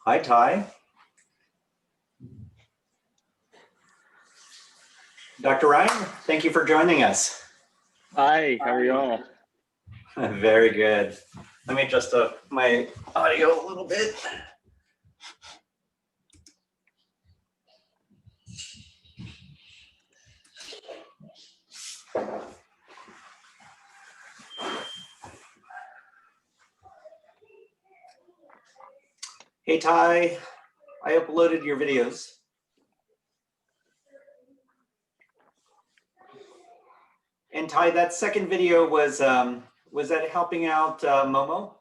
Hi, Ty. Dr. Ryan, thank you for joining us. Hi, how are y'all? Very good. Let me adjust my audio a little bit. Hey, Ty, I uploaded your videos. And Ty, that second video was that helping out Momo?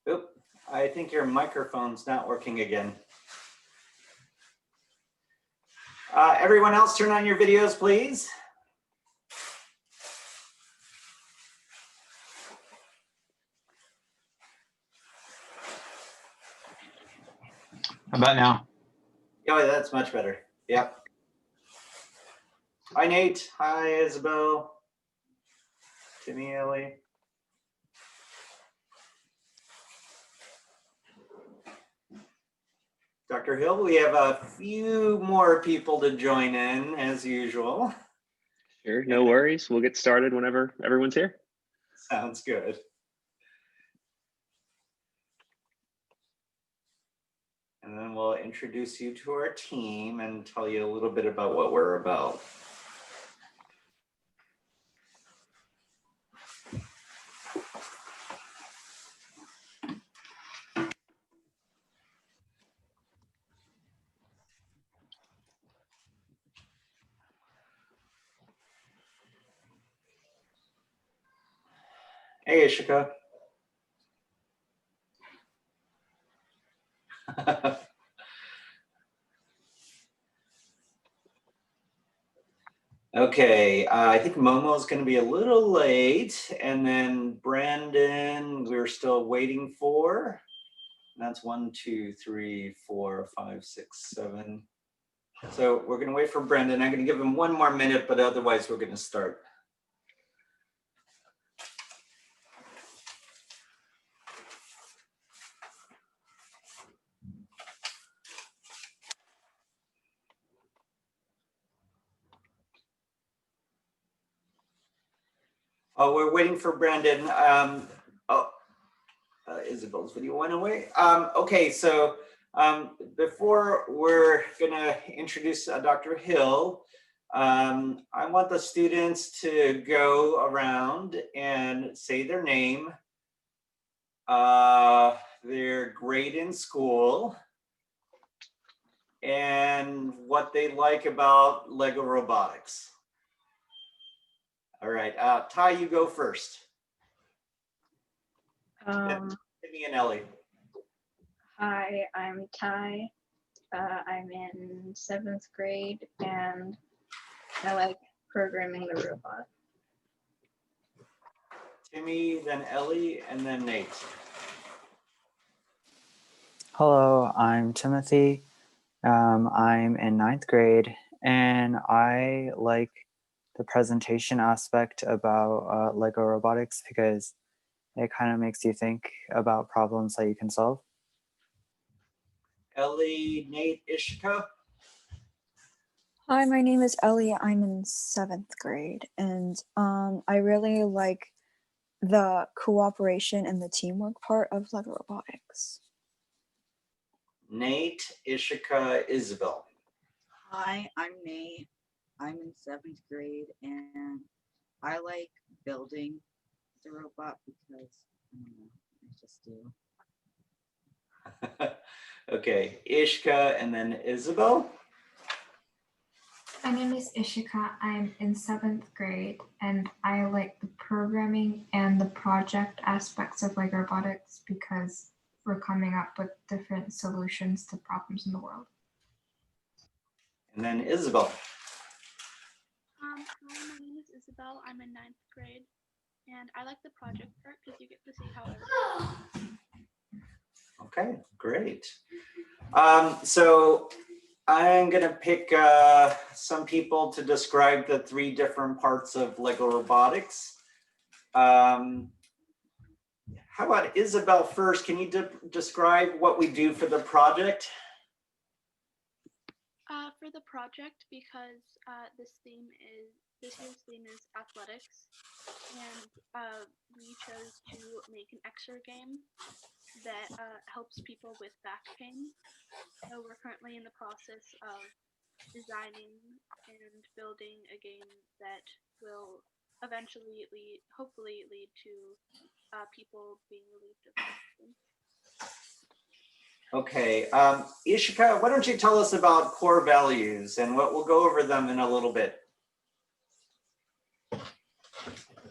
Oop, I think your microphone's not working again. Everyone else turn on your videos, please. How about now? Oh, that's much better. Yep. Hi, Nate. Hi, Isabel. Timmy, Ellie. Dr. Hill, we have a few more people to join in as usual. Sure, no worries. We'll get started whenever everyone's here. Sounds good. And then we'll introduce you to our team and tell you a little bit about what we're about. Hey, Ishika. Okay, I think Momo's going to be a little late, and then Brandon, we're still waiting for. That's 1, 2, 3, 4, 5, 6, 7. So we're going to wait for Brandon. I'm going to give him 1 more minute, but otherwise we're going to start. Oh, we're waiting for Brandon. Isabel's video went away. Okay, so before we're gonna introduce Dr. Hill, I want the students to go around and say their name, their grade in school, and what they like about Lego robotics. All right, Ty, you go first. Timmy and Ellie. Hi, I'm Ty. I'm in 7th grade and I like programming the robot. Timmy, then Ellie, and then Nate. Hello, I'm Timothy. I'm in 9th grade, and I like the presentation aspect about Lego robotics because it kind of makes you think about problems that you can solve. Ellie, Nate, Ishika. Hi, my name is Ellie. I'm in 7th grade, and I really like the cooperation and the teamwork part of Lego robotics. Nate, Ishika, Isabel. Hi, I'm Nate. I'm in 7th grade and I like building the robot because I don't know, I just do. Okay, Ishka and then Isabel. My name is Ishika. I'm in 7th grade and I like the programming and the project aspects of Lego robotics because we're coming up with different solutions to problems in the world. And then Isabel. Hi, my name is Isabel. I'm in 9th grade, and I like the project part because you get to see how everything. Okay, great. So I'm gonna pick some people to describe the 3 different parts of Lego robotics. How about Isabel first? Can you describe what we do for the project? For the project, because this year's theme is athletics, and we chose to make an Exergame that helps people with back pain. So we're currently in the process of designing and building a game that will eventually hopefully lead to people being relieved of back pain. Okay, Ishika, why don't you tell us about core values and we'll go over them in a little bit.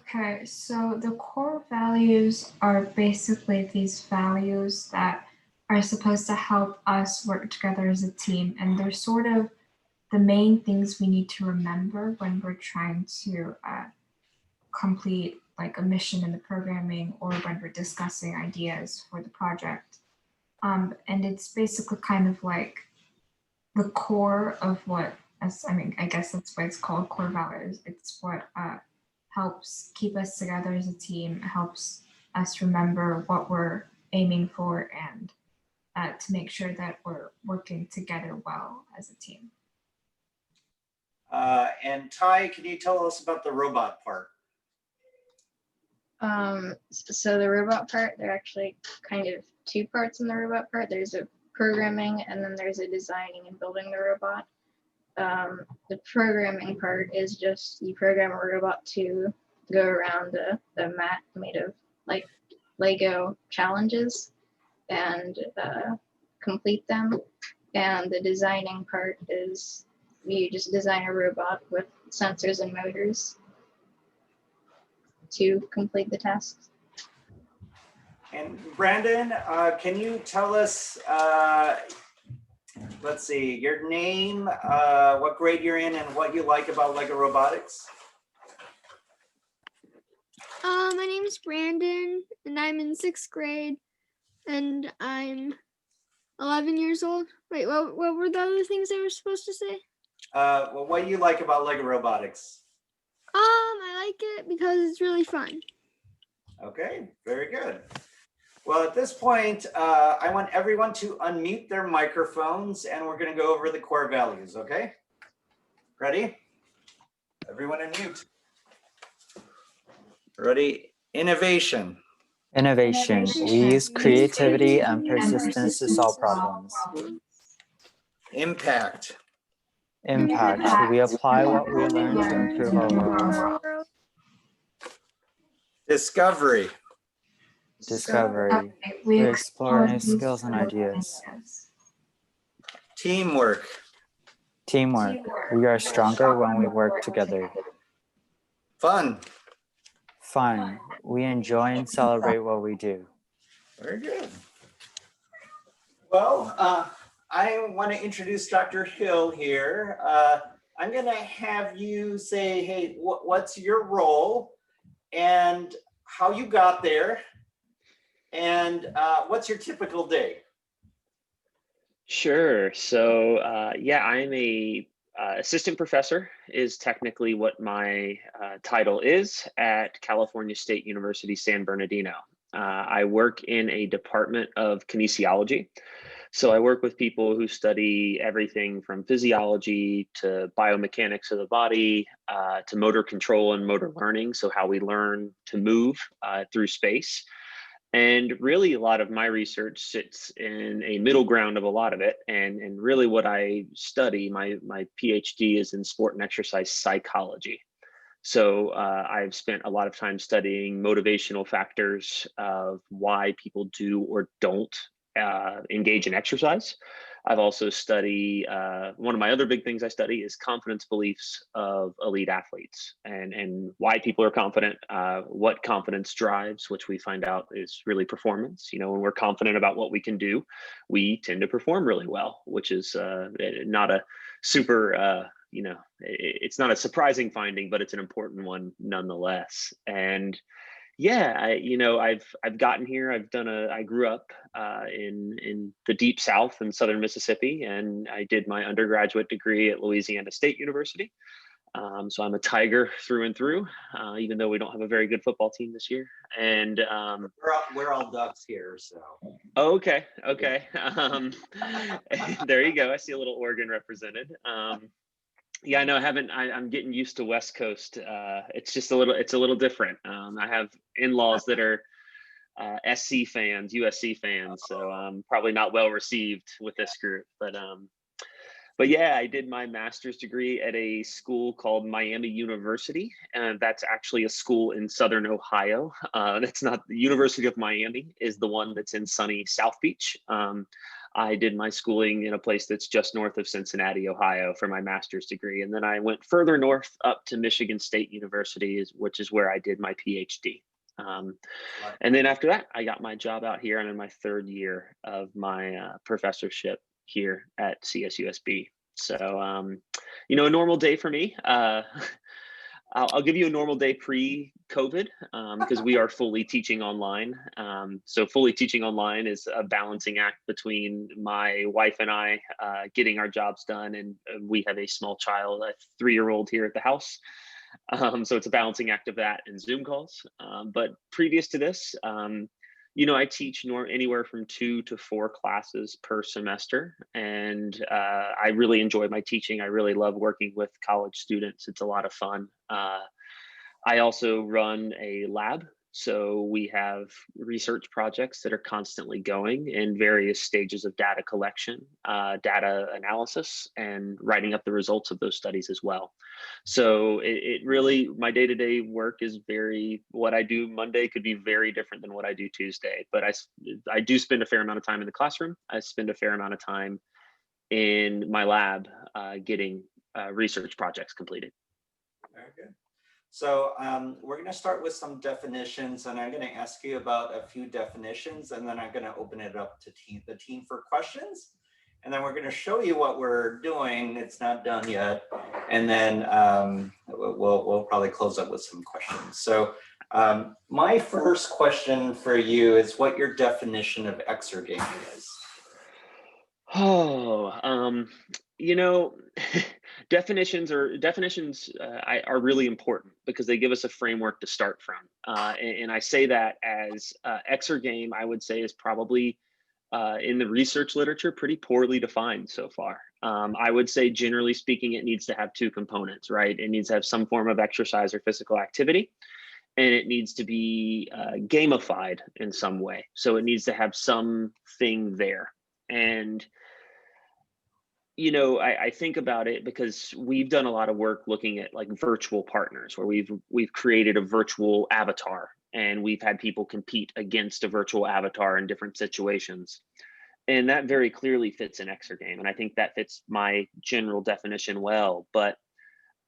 Okay, so the core values are basically these values that are supposed to help us work together as a team, and they're sort of the main things we need to remember when we're trying to complete like a mission in the programming or when we're discussing ideas for the project. And it's basically kind of like the core of what, I guess that's why it's called core values. It's what helps keep us together as a team, helps us remember what we're aiming for, and to make sure that we're working together well as a team. And Ty, can you tell us about the robot part? So the robot part, there are actually kind of 2 parts in the robot part. There's a programming and then there's a designing and building the robot. The programming part is just you program a robot to go around the mat made of like Lego challenges and complete them. And the designing part is you just design a robot with sensors and motors to complete the tasks. And Brandon, can you tell us, let's see, your name, what grade you're in, and what you like about Lego robotics? My name is Brandon, and I'm in 6th grade, and I'm 11 years old. Wait, what were the other things I was supposed to say? Well, what do you like about Lego robotics? I like it because it's really fun. Okay, very good. Well, at this point, I want everyone to unmute their microphones and we're going to go over the core values, okay? Ready? Everyone unmute. Ready? Innovation. Innovation. We use creativity and persistence to solve problems. Impact. Impact. We apply what we learn to improve our world. Discovery. Discovery. We explore new skills and ideas. Teamwork. Teamwork. We are stronger when we work together. Fun. Fun. We enjoy and celebrate what we do. Very good. Well, I want to introduce Dr. Hill here. I'm going to have you say, hey, what's your role and how you got there and what's your typical day? Sure. So yeah, I'm a assistant professor is technically what my title is at California State University, San Bernardino. I work in a department of kinesiology. So I work with people who study everything from physiology to biomechanics of the body to motor control and motor learning. So how we learn to move through space. And really a lot of my research sits in a middle ground of a lot of it. And really what I study, my PhD is in sport and exercise psychology. So I've spent a lot of time studying motivational factors of why people do or don't engage in exercise. I've also studied, one of my other big things I study is confidence beliefs of elite athletes, and why people are confident, what confidence drives, which we find out is really performance. You know, when we're confident about what we can do, we tend to perform really well, which is not a super, you know, it's not a surprising finding, but it's an important one nonetheless. And yeah, you know, I've gotten here. I grew up in the deep South in southern Mississippi, and I did my undergraduate degree at Louisiana State University. So I'm a Tiger through and through, even though we don't have a very good football team this year. And we're all Ducks here, so. okay, okay. There you go. I see a little Oregon represented. Yeah, I know. I'm getting used to West Coast. It's just it's a little different. I have in-laws that are SC fans, USC fans, so I'm probably not well received with this group. But yeah, I did my master's degree at a school called Miami University, and that's actually a school in Southern Ohio. That's not the University of Miami, is the one that's in sunny South Beach. I did my schooling in a place that's just north of Cincinnati, Ohio for my master's degree. And then I went further north up to Michigan State University, which is where I did my PhD. And then after that, I got my job out here. I'm in my third year of my professorship here at CSUSB. So, you know, a normal day for me. I'll give you a normal day pre-COVID because we are fully teaching online. So fully teaching online is a balancing act between my wife and I getting our jobs done, and we have a small child, a 3-year-old here at the house. So it's a balancing act of that and Zoom calls. But previous to this, you know, I teach anywhere from 2 to 4 classes per semester, and I really enjoy my teaching. I really love working with college students. It's a lot of fun. I also run a lab, so we have research projects that are constantly going in various stages of data collection, data analysis, and writing up the results of those studies as well. So it really, my day-to-day work is what I do Monday could be very different than what I do Tuesday, but I do spend a fair amount of time in the classroom. I spend a fair amount of time in my lab getting research projects completed. Very good. So we're going to start with some definitions, and I'm going to ask you about a few definitions, and then I'm going to open it up to the team for questions. And then we're going to show you what we're doing. It's not done yet. And then we'll probably close up with some questions. So my first question for you is what your definition of exergaming is. Oh, you know, definitions are really important because they give us a framework to start from. And I say that as exergame, I would say, is probably in the research literature pretty poorly defined so far. I would say, generally speaking, it needs to have 2 components, right? It needs to have some form of exercise or physical activity, and it needs to be gamified in some way. So it needs to have something there. And you know, I think about it because we've done a lot of work looking at like virtual partners where we've created a virtual avatar, and we've had people compete against a virtual avatar in different situations. And that very clearly fits an exergame. And I think that fits my general definition well. But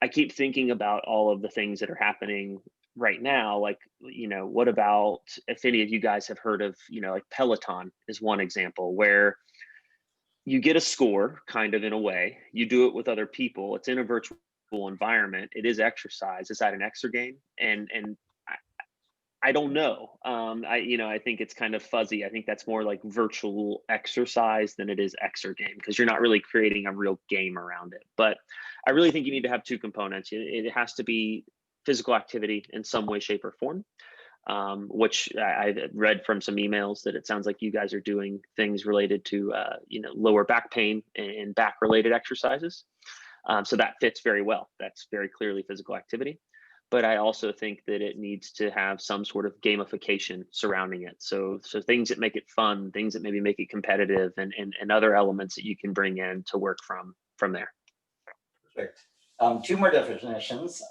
I keep thinking about all of the things that are happening right now. Like, you know, what about, if any of you guys have heard of, you know, like Peloton is one example where you get a score kind of in a way, you do it with other people, it's in a virtual environment, it is exercise. Is that an exergame? And I don't know. I think it's kind of fuzzy. I think that's more like virtual exercise than it is exergame, because you're not really creating a real game around it. But I really think you need to have 2 components. It has to be physical activity in some way, shape, or form. Which I read from some emails that it sounds like you guys are doing things related to, lower back pain and back related exercises. So that fits very well. That's very clearly physical activity. But I also think that it needs to have some sort of gamification surrounding it. So things that make it fun, things that maybe make it competitive, and other elements that you can bring in to work from there. Perfect. 2 more definitions.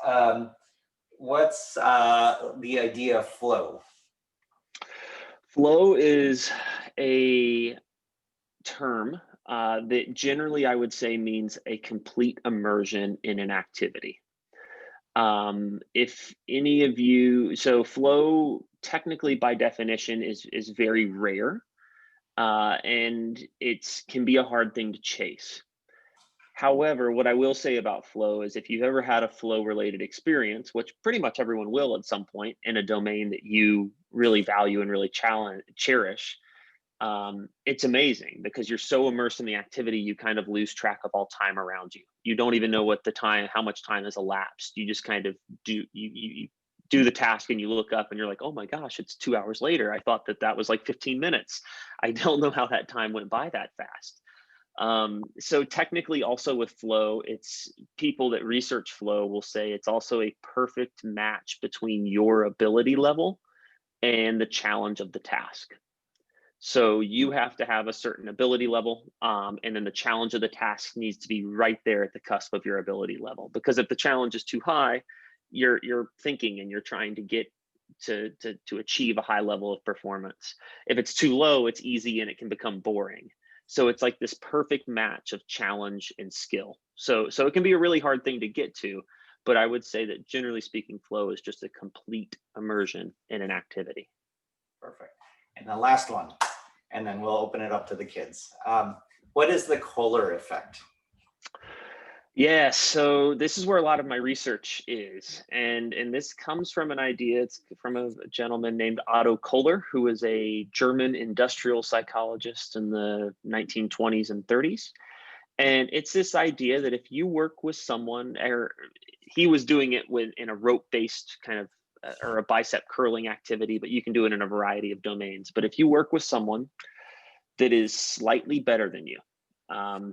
What's the idea of flow? Flow is a term that generally I would say means a complete immersion in an activity. If any of you, so flow technically by definition is very rare, and it can be a hard thing to chase. However, what I will say about flow is if you've ever had a flow related experience, which pretty much everyone will at some point in a domain that you really value and really cherish, it's amazing because you're so immersed in the activity, you kind of lose track of all time around you. You don't even know how much time has elapsed. You just kind of you do the task and you look up and you're like, oh my gosh, it's 2 hours later. I thought that was like 15 minutes. I don't know how that time went by that fast. So technically also with flow, it's people that research flow will say it's also a perfect match between your ability level and the challenge of the task. So you have to have a certain ability level, and then the challenge of the task needs to be right there at the cusp of your ability level. Because if the challenge is too high, you're thinking and you're trying to get to achieve a high level of performance. If it's too low, it's easy and it can become boring. So it's like this perfect match of challenge and skill. So it can be a really hard thing to get to, but I would say that generally speaking, flow is just a complete immersion in an activity. Perfect. And the last one, and then we'll open it up to the kids. What is the Kohler effect? Yeah, so this is where a lot of my research is, and this comes from an idea. It's from a gentleman named Otto Kohler, who was a German industrial psychologist in the 1920s and 30s. And it's this idea that if you work with someone, or he was doing it in a rope-based kind of or a bicep curling activity, but you can do it in a variety of domains. But if you work with someone that is slightly better than you,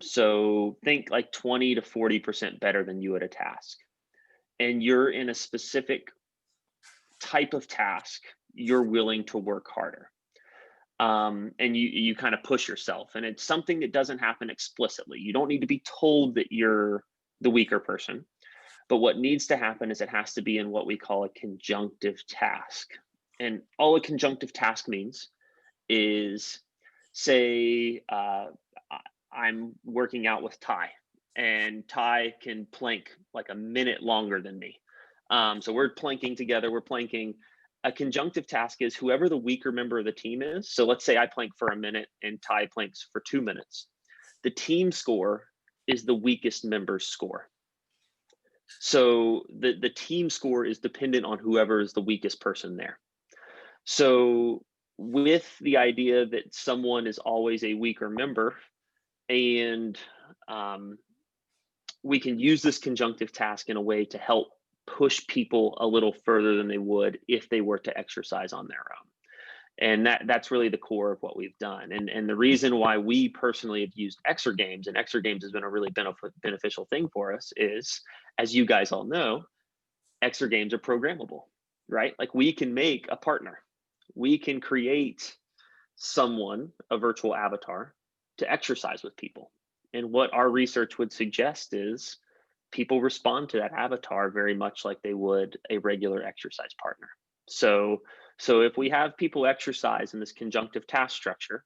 so think like 20 to 40% better than you at a task, and you're in a specific type of task, you're willing to work harder. And you kind of push yourself, and it's something that doesn't happen explicitly. You don't need to be told that you're the weaker person, but what needs to happen is it has to be in what we call a conjunctive task. And all a conjunctive task means is, say, I'm working out with Ty, and Ty can plank like a minute longer than me. So we're planking together, we're planking. A conjunctive task is whoever the weaker member of the team is. So let's say I plank for a minute and Ty planks for 2 minutes. The team score is the weakest member's score. So the team score is dependent on whoever is the weakest person there. So with the idea that someone is always a weaker member, and we can use this conjunctive task in a way to help push people a little further than they would if they were to exercise on their own. And that's really the core of what we've done. And the reason why we personally have used Exergames, and Exergames has been a really beneficial thing for us, is, as you guys all know, Exergames are programmable, right? Like we can make a partner. We can create someone, a virtual avatar, to exercise with people. And what our research would suggest is people respond to that avatar very much like they would a regular exercise partner. So if we have people exercise in this conjunctive task structure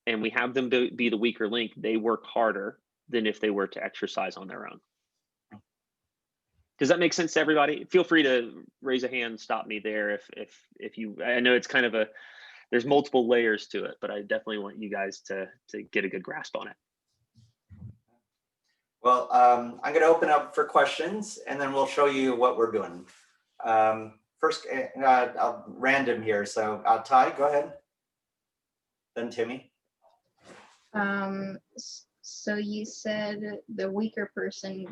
and we have them be the weaker link, they work harder than if they were to exercise on their own. Does that make sense to everybody? Feel free to raise a hand, stop me there if you, I know it's kind of there's multiple layers to it, but I definitely want you guys to get a good grasp on it. Well, I'm going to open up for questions, and then we'll show you what we're doing. First, I'll random here. So Ty, go ahead. Then Timmy. So you said the weaker person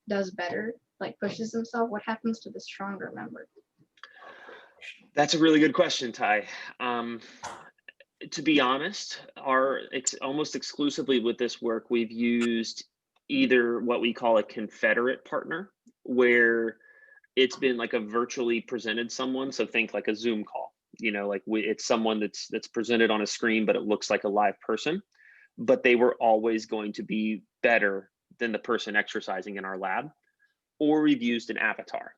does better, like pushes himself. What happens to the stronger member? That's a really good question, Ty. To be honest, it's almost exclusively with this work, we've used either what we call a confederate partner, where it's been like a virtually presented someone. So think like a Zoom call, like it's someone that's presented on a screen, but it looks like a live person, but they were always going to be better than the person exercising in our lab. Or we've used an avatar,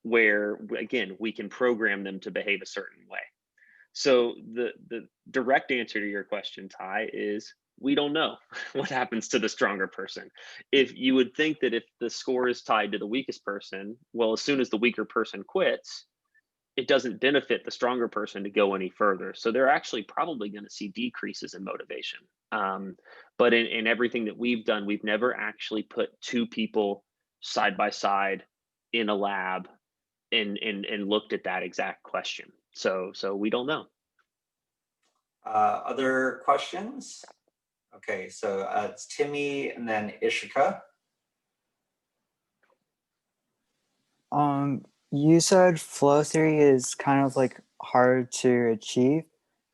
where again, we can program them to behave a certain way. So the direct answer to your question, Ty, is we don't know what happens to the stronger person. If you would think that if the score is tied to the weakest person, well, as soon as the weaker person quits, it doesn't benefit the stronger person to go any further. So they're actually probably going to see decreases in motivation. But in everything that we've done, we've never actually put two people side by side in a lab and looked at that exact question. So we don't know. Other questions? Okay, so it's Timmy and then Ishika. You said flow theory is kind of like hard to achieve.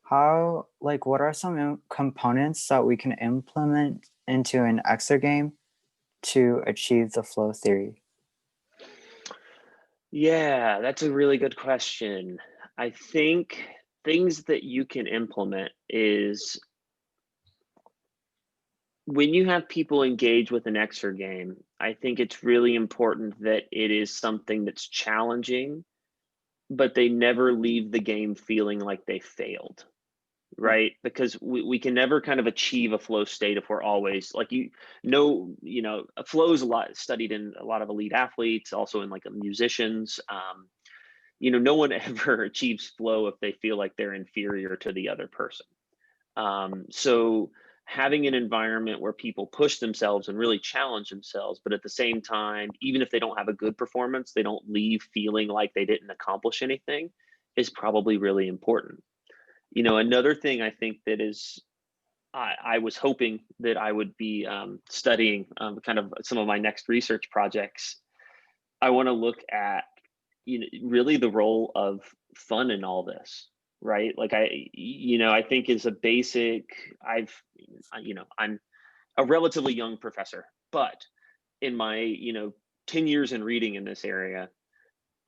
How, like, what are some components that we can implement into an exergame to achieve the flow theory? Yeah, that's a really good question. I think things that you can implement is when you have people engage with an exergame, I think it's really important that it is something that's challenging, but they never leave the game feeling like they failed, right? Because we can never kind of achieve a flow state if we're always like, a flow is a lot studied in a lot of elite athletes, also in like musicians. No one ever achieves flow if they feel like they're inferior to the other person. So having an environment where people push themselves and really challenge themselves, but at the same time, even if they don't have a good performance, they don't leave feeling like they didn't accomplish anything, is probably really important. Another thing I think that is, I was hoping that I would be studying kind of some of my next research projects. I want to look at, really the role of fun in all this, right? Like I think is a basic, I'm a relatively young professor, but in my, 10 years in reading in this area,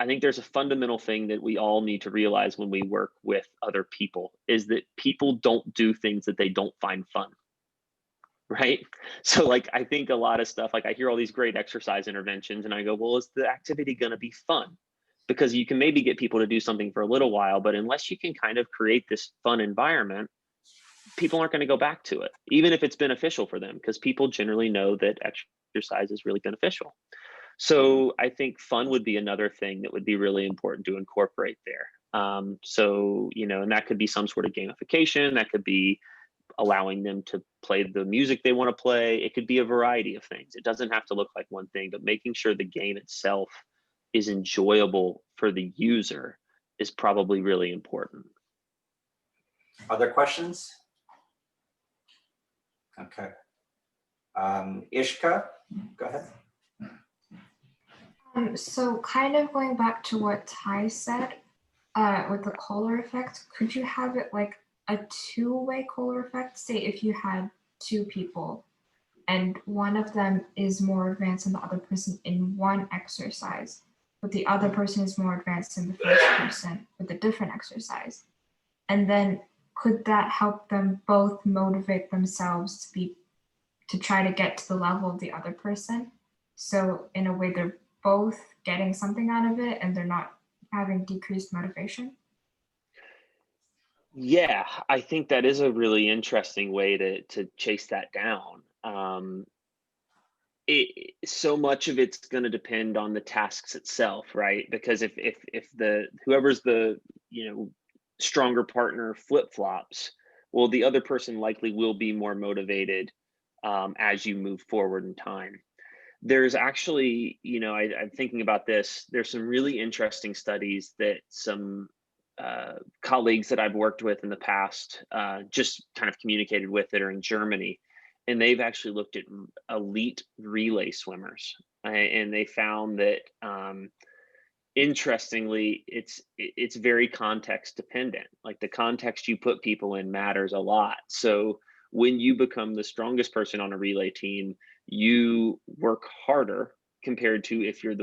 I think there's a fundamental thing that we all need to realize when we work with other people is that people don't do things that they don't find fun, right? So like, I think a lot of stuff, like I hear all these great exercise interventions and I go, well, is the activity going to be fun? Because you can maybe get people to do something for a little while, but unless you can kind of create this fun environment, people aren't going to go back to it, even if it's beneficial for them, because people generally know that exercise is really beneficial. So I think fun would be another thing that would be really important to incorporate there. And that could be some sort of gamification, that could be allowing them to play the music they want to play. It could be a variety of things. It doesn't have to look like one thing, but making sure the game itself is enjoyable for the user is probably really important. Other questions? Okay. Ishka, go ahead. So kind of going back to what Ty said, with the Kohler effect, could you have it like a two-way Kohler effect? Say if you had two people and one of them is more advanced than the other person in one exercise, but the other person is more advanced than the first person with a different exercise. And then could that help them both motivate themselves to try to get to the level of the other person? So in a way, they're both getting something out of it and they're not having decreased motivation? Yeah, I think that is a really interesting way to chase that down. So much of it's going to depend on the tasks itself, right? Because if whoever's the stronger partner flip-flops, well, the other person likely will be more motivated as you move forward in time. There's actually, I'm thinking about this, there's some really interesting studies that some colleagues that I've worked with in the past just kind of communicated with that are in Germany. And they've actually looked at elite relay swimmers. And they found that, interestingly, it's very context dependent. Like the context you put people in matters a lot. So when you become the strongest person on a relay team, you work harder compared to if you're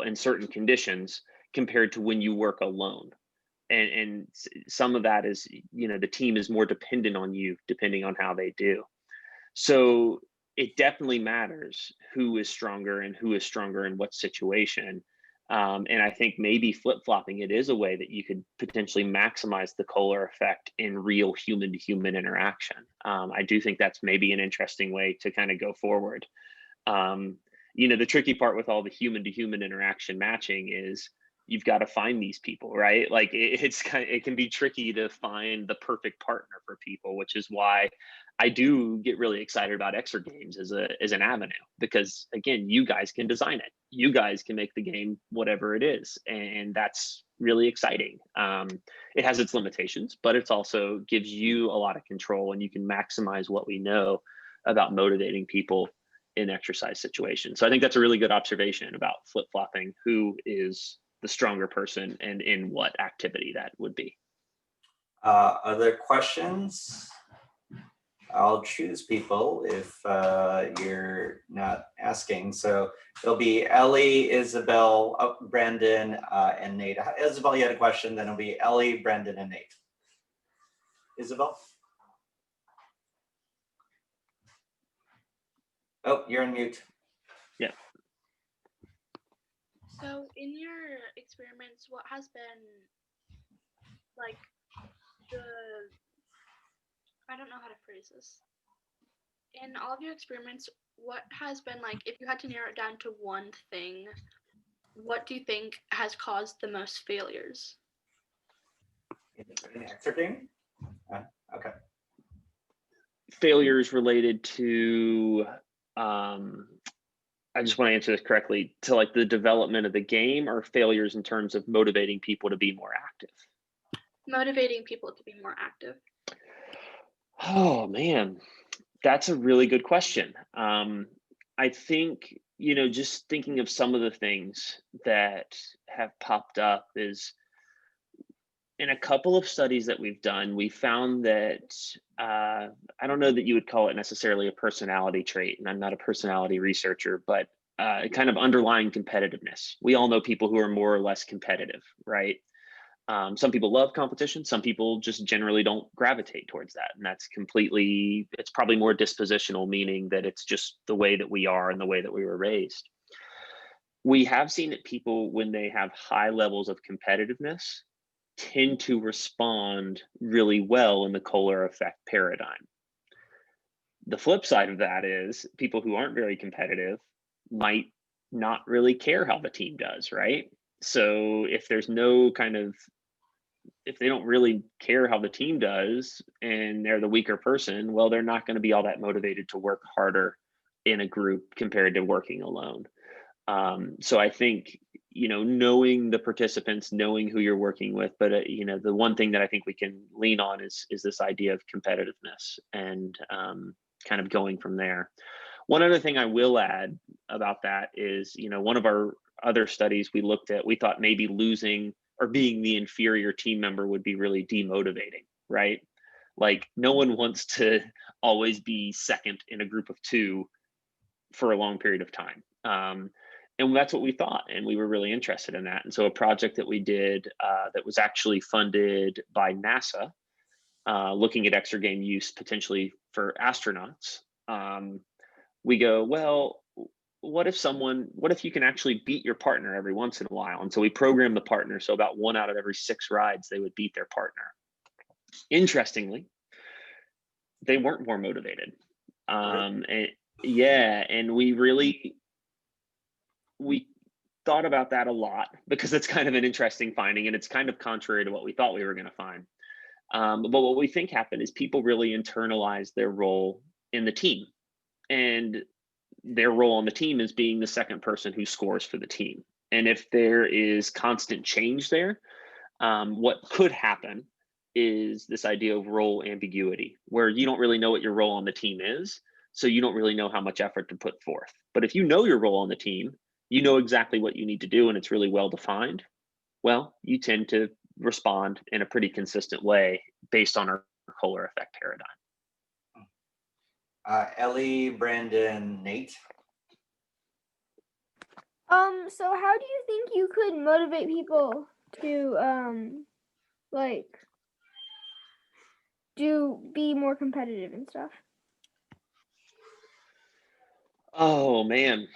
in certain conditions, compared to when you work alone. And some of that is, the team is more dependent on you depending on how they do. So it definitely matters who is stronger and who is stronger in what situation. And I think maybe flip-flopping it is a way that you could potentially maximize the Kohler effect in real human-to-human interaction. I do think that's maybe an interesting way to kind of go forward. You know, the tricky part with all the human-to-human interaction matching is you've got to find these people, right? Like it can be tricky to find the perfect partner for people, which is why I do get really excited about Exergames as an avenue, because again, you guys can design it, you guys can make the game whatever it is, and that's really exciting. It has its limitations, but it's also gives you a lot of control, and you can maximize what we know about motivating people in exercise situations. So I think that's a really good observation about flip-flopping who is the stronger person and in what activity that would be. Other questions? I'll choose people if you're not asking. So it'll be Ellie, Isabel, Brandon, and Nate. Isabel, you had a question, then it'll be Ellie, Brandon, and Nate. Isabel? Oh, you're on mute. Yeah. So in your experiments, what has been like I don't know how to phrase this. In all of your experiments, what has been like, if you had to narrow it down to one thing, what do you think has caused the most failures? In Exergaming? Okay. Failures related to, I just want to answer this correctly, to like the development of the game, or failures in terms of motivating people to be more active? Motivating people to be more active. Oh man, that's a really good question. I think, you know, just thinking of some of the things that have popped up is, in a couple of studies that we've done, we found that I don't know that you would call it necessarily a personality trait, and I'm not a personality researcher, but kind of underlying competitiveness. We all know people who are more or less competitive, right? Some people love competition. Some people just generally don't gravitate towards that. And that's completely, it's probably more dispositional, meaning that it's just the way that we are and the way that we were raised. We have seen that people, when they have high levels of competitiveness, tend to respond really well in the Kohler effect paradigm. The flip side of that is people who aren't very competitive might not really care how the team does, right? So if there's no kind of, if they don't really care how the team does and they're the weaker person, well, they're not going to be all that motivated to work harder in a group compared to working alone. So I think, you know, knowing the participants, knowing who you're working with, but you know, the one thing that I think we can lean on is this idea of competitiveness, and kind of going from there. One other thing I will add about that is, you know, one of our other studies we looked at, we thought maybe losing or being the inferior team member would be really demotivating, right? Like no one wants to always be second in a group of two for a long period of time. And that's what we thought, and we were really interested in that. And so a project that we did that was actually funded by NASA, looking at Exergame use potentially for astronauts, we go, well, what if you can actually beat your partner every once in a while? And so we programmed the partner, so about 1 out of every 6 rides, they would beat their partner. Interestingly, they weren't more motivated. And yeah, and we thought about that a lot, because it's kind of an interesting finding, and it's kind of contrary to what we thought we were going to find. But what we think happened is people really internalized their role in the team, and their role on the team is being the second person who scores for the team. And if there is constant change there, what could happen is this idea of role ambiguity, where you don't really know what your role on the team is, so you don't really know how much effort to put forth. But if you know your role on the team, you know exactly what you need to do, and it's really well defined, well, you tend to respond in a pretty consistent way based on our Kohler effect paradigm. Ellie, Brandon, Nate. So how do you think you could motivate people to like be more competitive and stuff? Oh man,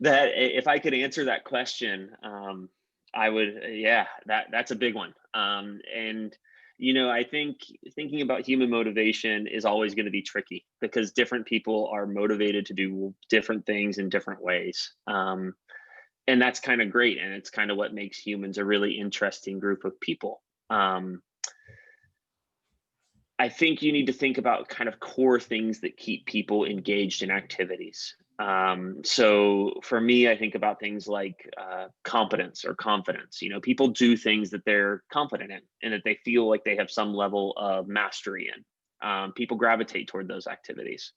that if I could answer that question, I would, yeah, that's a big one. And I think thinking about human motivation is always going to be tricky because different people are motivated to do different things in different ways. And that's kind of great. And it's kind of what makes humans a really interesting group of people. I think you need to think about kind of core things that keep people engaged in activities. So for me, I think about things like competence or confidence. People do things that they're confident in and that they feel like they have some level of mastery in. People gravitate toward those activities.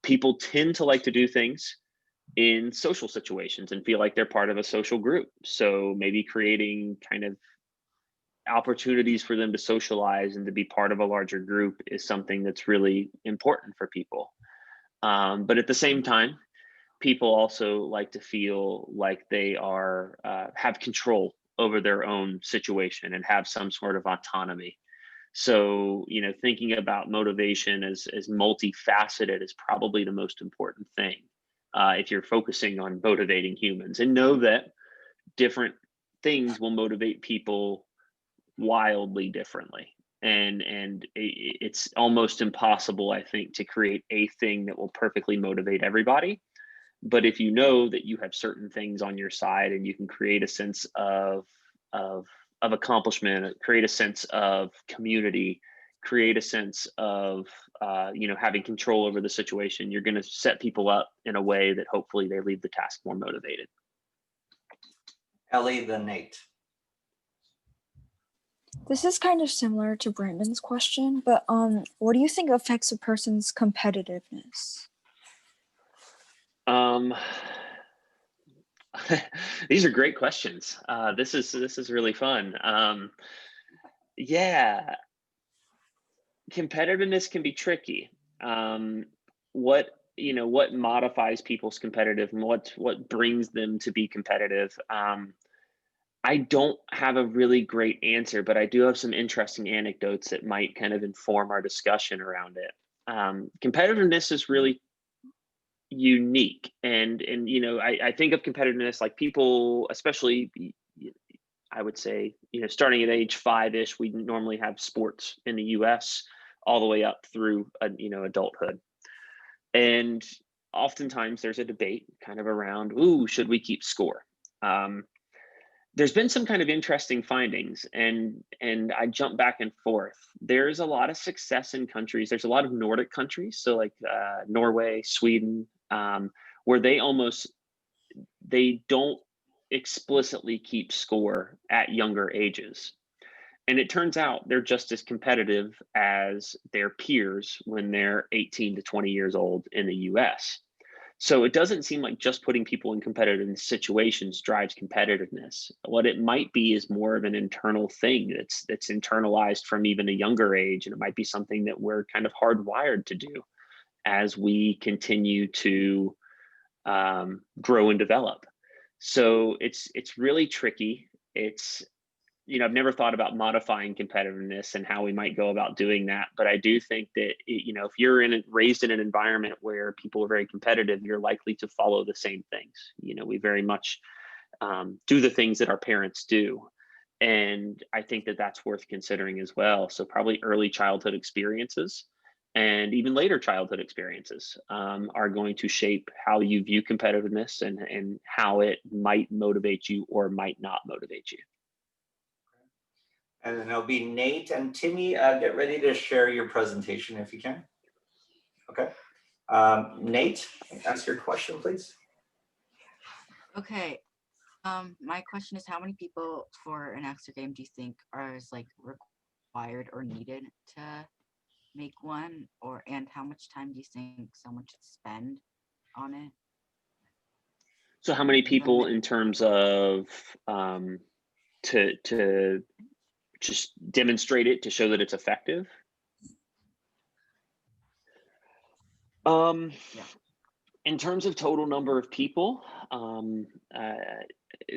People tend to like to do things in social situations and feel like they're part of a social group. So maybe creating kind of opportunities for them to socialize and to be part of a larger group is something that's really important for people. But at the same time, people also like to feel like they are have control over their own situation and have some sort of autonomy. So, thinking about motivation as multifaceted is probably the most important thing if you're focusing on motivating humans, and know that different things will motivate people wildly differently. And it's almost impossible, I think, to create a thing that will perfectly motivate everybody. But if you know that you have certain things on your side and you can create a sense of accomplishment, create a sense of community, create a sense of having control over the situation, you're going to set people up in a way that hopefully they leave the task more motivated. Ellie, then Nate. This is kind of similar to Brandon's question, but what do you think affects a person's competitiveness? These are great questions. This is really fun. Yeah, competitiveness can be tricky. What modifies people's competitive and what brings them to be competitive? I don't have a really great answer, but I do have some interesting anecdotes that might kind of inform our discussion around it. Competitiveness is really unique, and I think of competitiveness like people, especially I would say, starting at age 5-ish, we normally have sports in the US all the way up through adulthood. And oftentimes there's a debate kind of around, ooh, should we keep score? There's been some kind of interesting findings, and I jump back and forth. There's a lot of success in countries. There's a lot of Nordic countries, so like Norway, Sweden, where they don't explicitly keep score at younger ages. And it turns out they're just as competitive as their peers when they're 18 to 20 years old in the US. So it doesn't seem like just putting people in competitive situations drives competitiveness. What it might be is more of an internal thing that's internalized from even a younger age, and it might be something that we're kind of hardwired to do as we continue to grow and develop. So it's really tricky. It's I've never thought about modifying competitiveness and how we might go about doing that. But I do think that, if you're raised in an environment where people are very competitive, you're likely to follow the same things. We very much do the things that our parents do. And I think that that's worth considering as well. So probably early childhood experiences and even later childhood experiences are going to shape how you view competitiveness and how it might motivate you or might not motivate you. And then it'll be Nate and Timmy. Get ready to share your presentation if you can. Okay. Nate, ask your question, please. Okay. My question is, how many people for an Exergame do you think are required or needed to make one, and how much time do you think someone should spend on it? So how many people in terms of to just demonstrate it to show that it's effective? Yeah. In terms of total number of people,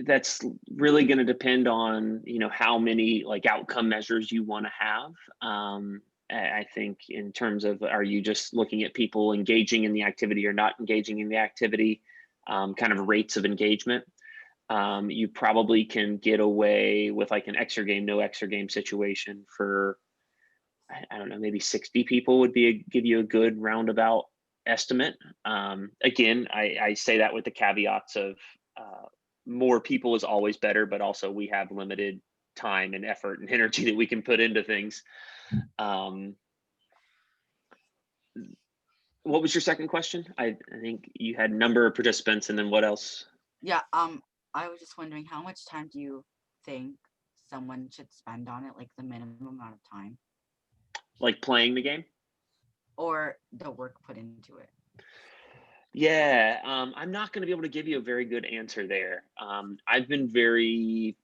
that's really going to depend on how many outcome measures you want to have. I think in terms of, are you just looking at people engaging in the activity or not engaging in the activity? kind of rates of engagement. You probably can get away with like an Exergame, no Exergame situation for, I don't know, maybe 60 people would be give you a good roundabout estimate. Again, I say that with the caveats of more people is always better, but also we have limited time and effort and energy that we can put into things. What was your second question? I think you had number of participants and then what else? Yeah, I was just wondering how much time do you think someone should spend on it, like the minimum amount of time? Like playing the game? Or the work put into it? Yeah, I'm not going to be able to give you a very good answer there. I've been very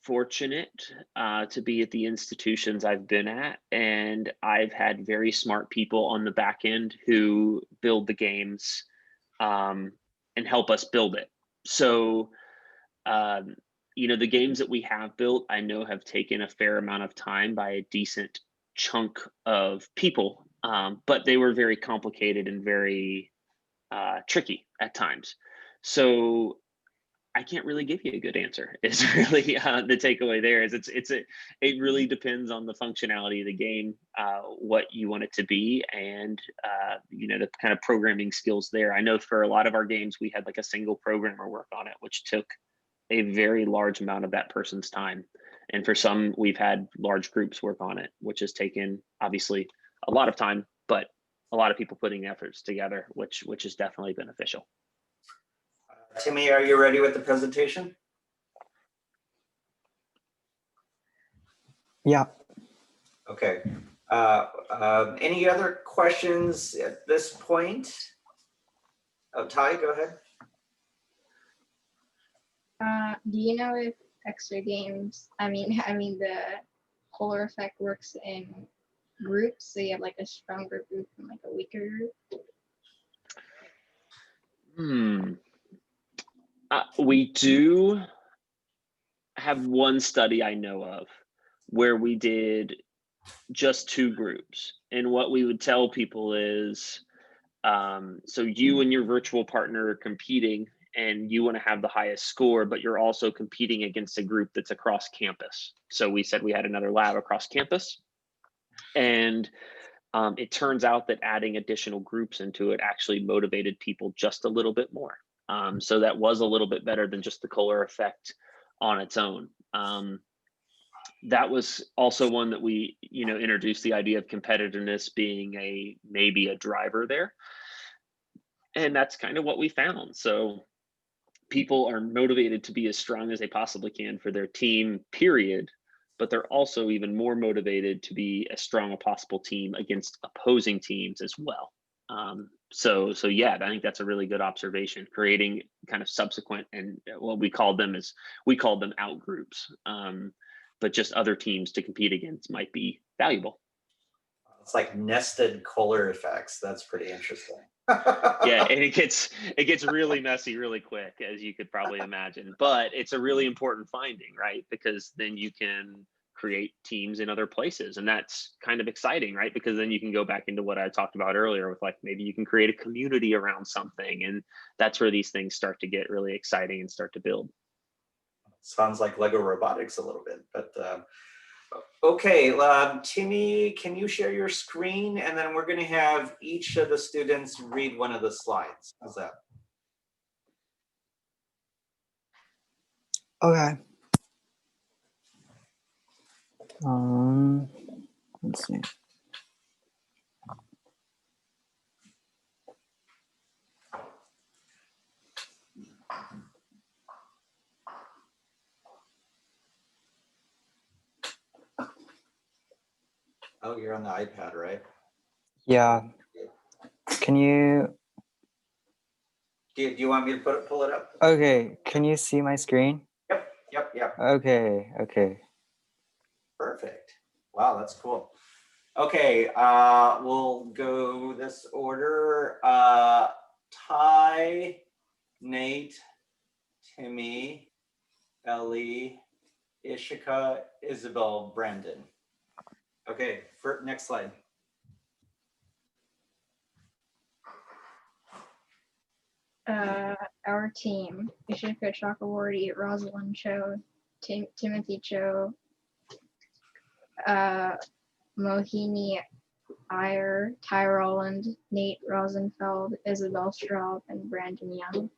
fortunate to be at the institutions I've been at, and I've had very smart people on the back end who build the games and help us build it. So, you know, the games that we have built, I know have taken a fair amount of time by a decent chunk of people, but they were very complicated and very tricky at times. So I can't really give you a good answer. Is really the takeaway there is it really depends on the functionality of the game, what you want it to be, and you know, the kind of programming skills there. I know for a lot of our games we had like a single programmer work on it, which took a very large amount of that person's time. And for some, we've had large groups work on it, which has taken obviously a lot of time, but a lot of people putting efforts together, which is definitely beneficial. Timmy, are you ready with the presentation? Yeah. Okay. Any other questions at this point? Oh, Ty, go ahead. Do you know if Exergames, I mean the polar effect works in groups, so you have like a stronger group and like a weaker group? We do have one study I know of where we did just 2 groups, and what we would tell people is, so you and your virtual partner are competing and you want to have the highest score, but you're also competing against a group that's across campus. So we said we had another lab across campus, and it turns out that adding additional groups into it actually motivated people just a little bit more. So that was a little bit better than just the Kohler effect on its own. That was also one that we, you know, introduced the idea of competitiveness being maybe a driver there. And that's kind of what we found. So people are motivated to be as strong as they possibly can for their team, period. But they're also even more motivated to be as strong a possible team against opposing teams as well. So yeah, I think that's a really good observation, creating kind of subsequent, and what we called them out groups, but just other teams to compete against might be valuable. It's like nested Kohler effects. That's pretty interesting. Yeah, and it gets really messy really quick, as you could probably imagine, but it's a really important finding, right? Because then you can create teams in other places, and that's kind of exciting, right? Because then you can go back into what I talked about earlier with, like, maybe you can create a community around something, and that's where these things start to get really exciting and start to build. Sounds like Lego robotics a little bit, but okay, Timmy, can you share your screen? And then we're going to have each of the students read one of the slides. How's that? Okay. Let's see. Oh, you're on the iPad, right? Yeah. Can you? Do you want me to pull it up? Okay. Can you see my screen? Yep. Okay. Perfect. Wow, that's cool. Okay, we'll go this order. Ty, Nate, Timmy, Ellie, Ishika, Isabel, Brandon. Okay, for next slide. our team: Ishika Chakraborty, Rosalind Cho, Timothy Cho, Mohini Iyer, Ty Rowland, Nate Rosenfeld, Isabel Straub, and Brandon Young.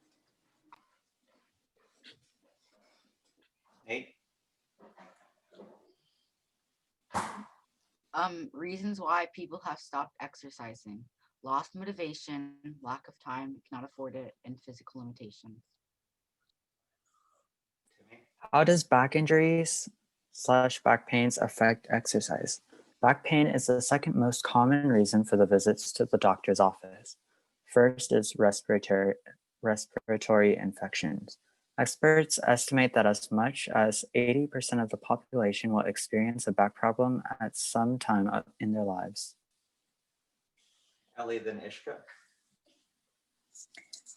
Nate? Reasons why people have stopped exercising: lost motivation, lack of time, cannot afford it, and physical limitations. Timmy? How does back injuries / back pains affect exercise? Back pain is the second most common reason for the visits to the doctor's office. First is respiratory infections. Experts estimate that as much as 80% of the population will experience a back problem at some time in their lives. Ellie, then Ishka.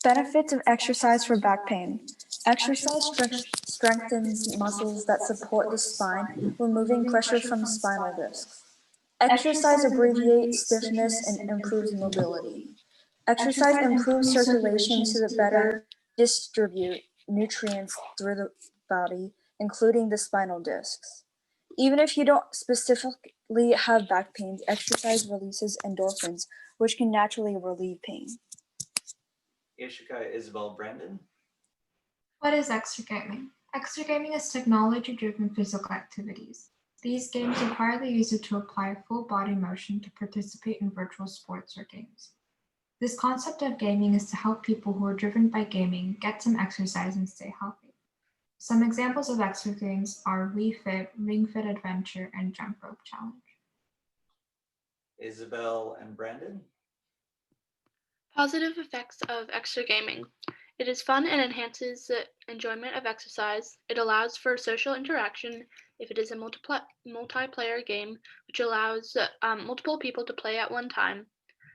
Benefits of exercise for back pain. Exercise strengthens muscles that support the spine, removing pressure from spinal discs. Exercise abbreviates stiffness and improves mobility. Exercise improves circulation to better distribute nutrients through the body, including the spinal discs. Even if you don't specifically have back pain, exercise releases endorphins, which can naturally relieve pain. Ishika, Isabel, Brandon. What is exergaming? Exergaming is technology-driven physical activities. These games require the user to apply full body motion to participate in virtual sports or games. This concept of gaming is to help people who are driven by gaming get some exercise and stay healthy. Some examples of exergames are Wii Fit, Ring Fit Adventure, and Jump Rope Challenge. Isabel and Brandon. Positive effects of exergaming. It is fun and enhances the enjoyment of exercise. It allows for social interaction if it is a multiplayer game, which allows multiple people to play at one time.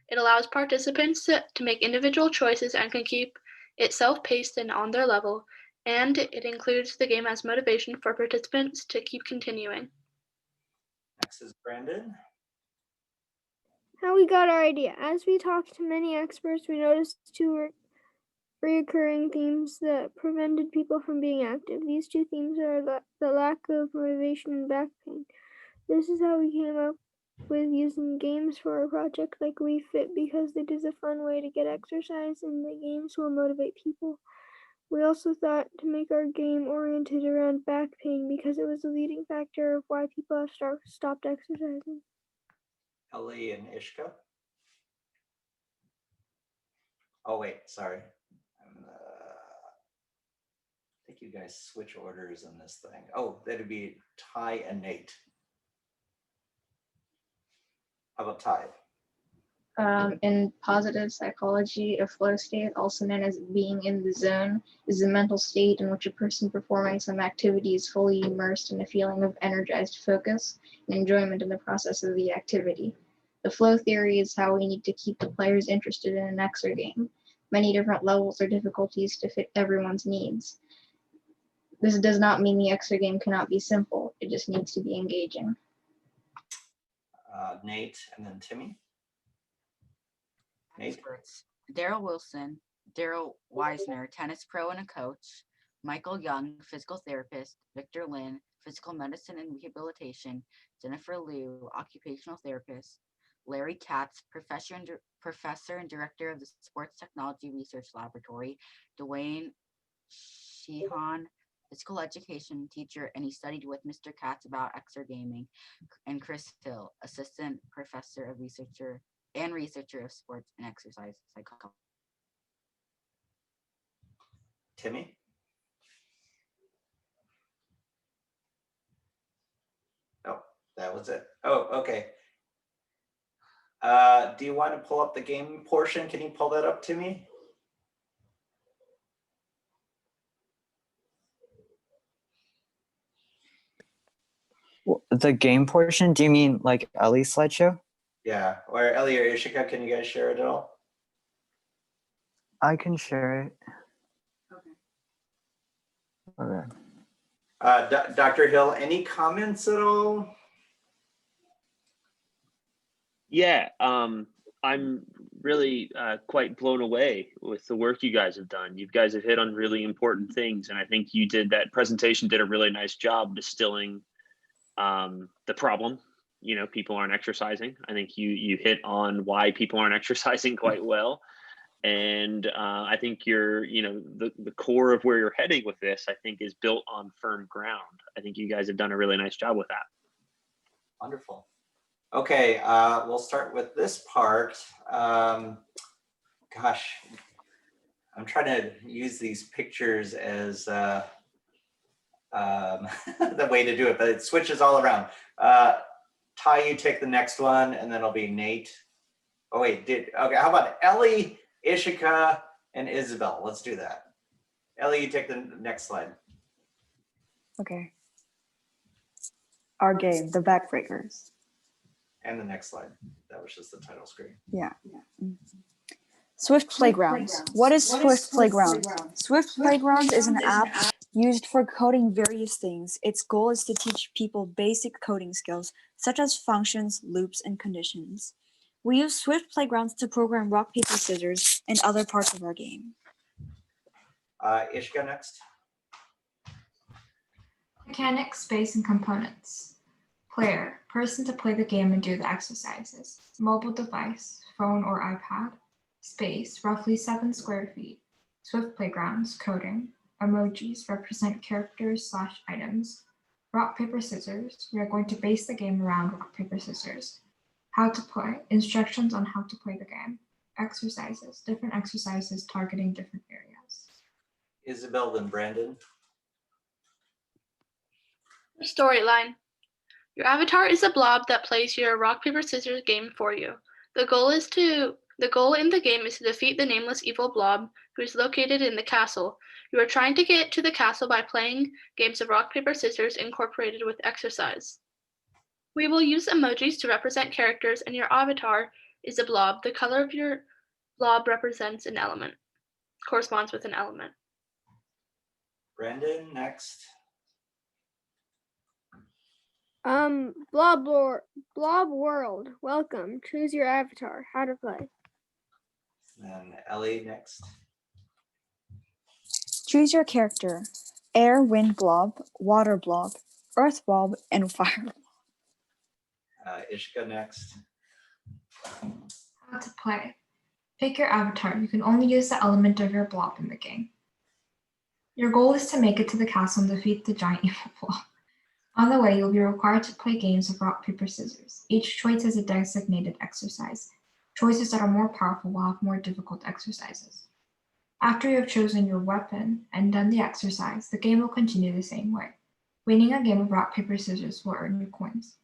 It allows participants to make individual choices and can keep it self-paced and on their level, and it includes the game as motivation for participants to keep continuing. Next is Brandon. How we got our idea. As we talked to many experts, we noticed two recurring themes that prevented people from being active. These two themes are the lack of motivation and back pain. This is how we came up with using games for our project like Wii Fit, because it is a fun way to get exercise and the games will motivate people. We also thought to make our game oriented around back pain because it was a leading factor of why people have stopped exercising. Ellie and Ishka. Oh wait, sorry. I think you guys switch orders in this thing. Oh, that'd be Ty and Nate. How about Ty? In positive psychology, a flow state, also known as being in the zone, is a mental state in which a person performing some activity is fully immersed in a feeling of energized focus and enjoyment in the process of the activity. The flow theory is how we need to keep the players interested in an exergame. Many different levels or difficulties to fit everyone's needs. This does not mean the exergame cannot be simple, it just needs to be engaging. Nate and then Timmy. Nate. Experts: Daryl Wilson, Daryl Weisner, tennis pro and a coach; Michael Young, physical therapist; Victor Lin, physical medicine and rehabilitation; Jennifer Liu, occupational therapist; Larry Katz, professor and director of the Sports Technology Research Laboratory; Dwayne Sheehan, physical education teacher, and he studied with Mr. Katz about exergaming; and Chris Hill, assistant professor of researcher of sports and exercise psychology. Timmy. Oh, that was it. Oh, okay. Do you want to pull up the game portion? Can you pull that up to me? The game portion? Do you mean like Ellie's slideshow? Yeah, or Ellie or Ishika, can you guys share it at all? I can share it. Okay. Okay. Dr. Hill, any comments at all? Yeah, I'm really quite blown away with the work you guys have done. You guys have hit on really important things, and I think that presentation did a really nice job distilling the problem. People aren't exercising. I think you hit on why people aren't exercising quite well. And I think the core of where you're heading with this, I think, is built on firm ground. I think you guys have done a really nice job with that. Wonderful. Okay, we'll start with this part. Gosh, I'm trying to use these pictures as the way to do it, but it switches all around. Ty, you take the next one, and then it'll be Nate. Oh wait, okay, how about Ellie, Ishika, and Isabel? Let's do that. Ellie, you take the next slide. Okay. Our game, the Backbreakers. And the next slide. That was just the title screen. Yeah. Swift Playgrounds. What is Swift Playgrounds? Swift Playgrounds is an app used for coding various things. Its goal is to teach people basic coding skills, such as functions, loops, and conditions. We use Swift Playgrounds to program rock, paper, scissors, and other parts of our game. Ishka next. Mechanics, space, and components. Player, person to play the game and do the exercises. Mobile device, phone or iPad. Space, roughly 7 square feet. Swift Playgrounds, coding. Emojis represent characters/items. Rock, paper, scissors. We are going to base the game around rock, paper, scissors. How to play, instructions on how to play the game. Exercises, different exercises targeting different areas. Isabel, then Brandon. Storyline. Your avatar is a blob that plays your rock, paper, scissors game for you. The goal in the game is to defeat the nameless evil blob who is located in the castle. You are trying to get to the castle by playing games of rock, paper, scissors incorporated with exercise. We will use emojis to represent characters, and your avatar is a blob. The color of your blob represents an element, corresponds with an element. Brandon next. Blob World. Welcome. Choose your avatar. How to play. And Ellie next. Choose your character. Air, wind blob, water blob, earth blob, and fire blob. Ishka next. How to play. Pick your avatar. You can only use the element of your blob in the game. Your goal is to make it to the castle and defeat the giant evil blob. On the way, you'll be required to play games of rock, paper, scissors. Each choice is a designated exercise. Choices that are more powerful will have more difficult exercises. After you have chosen your weapon and done the exercise, the game will continue the same way. Winning a game of rock, paper, scissors will earn you coins.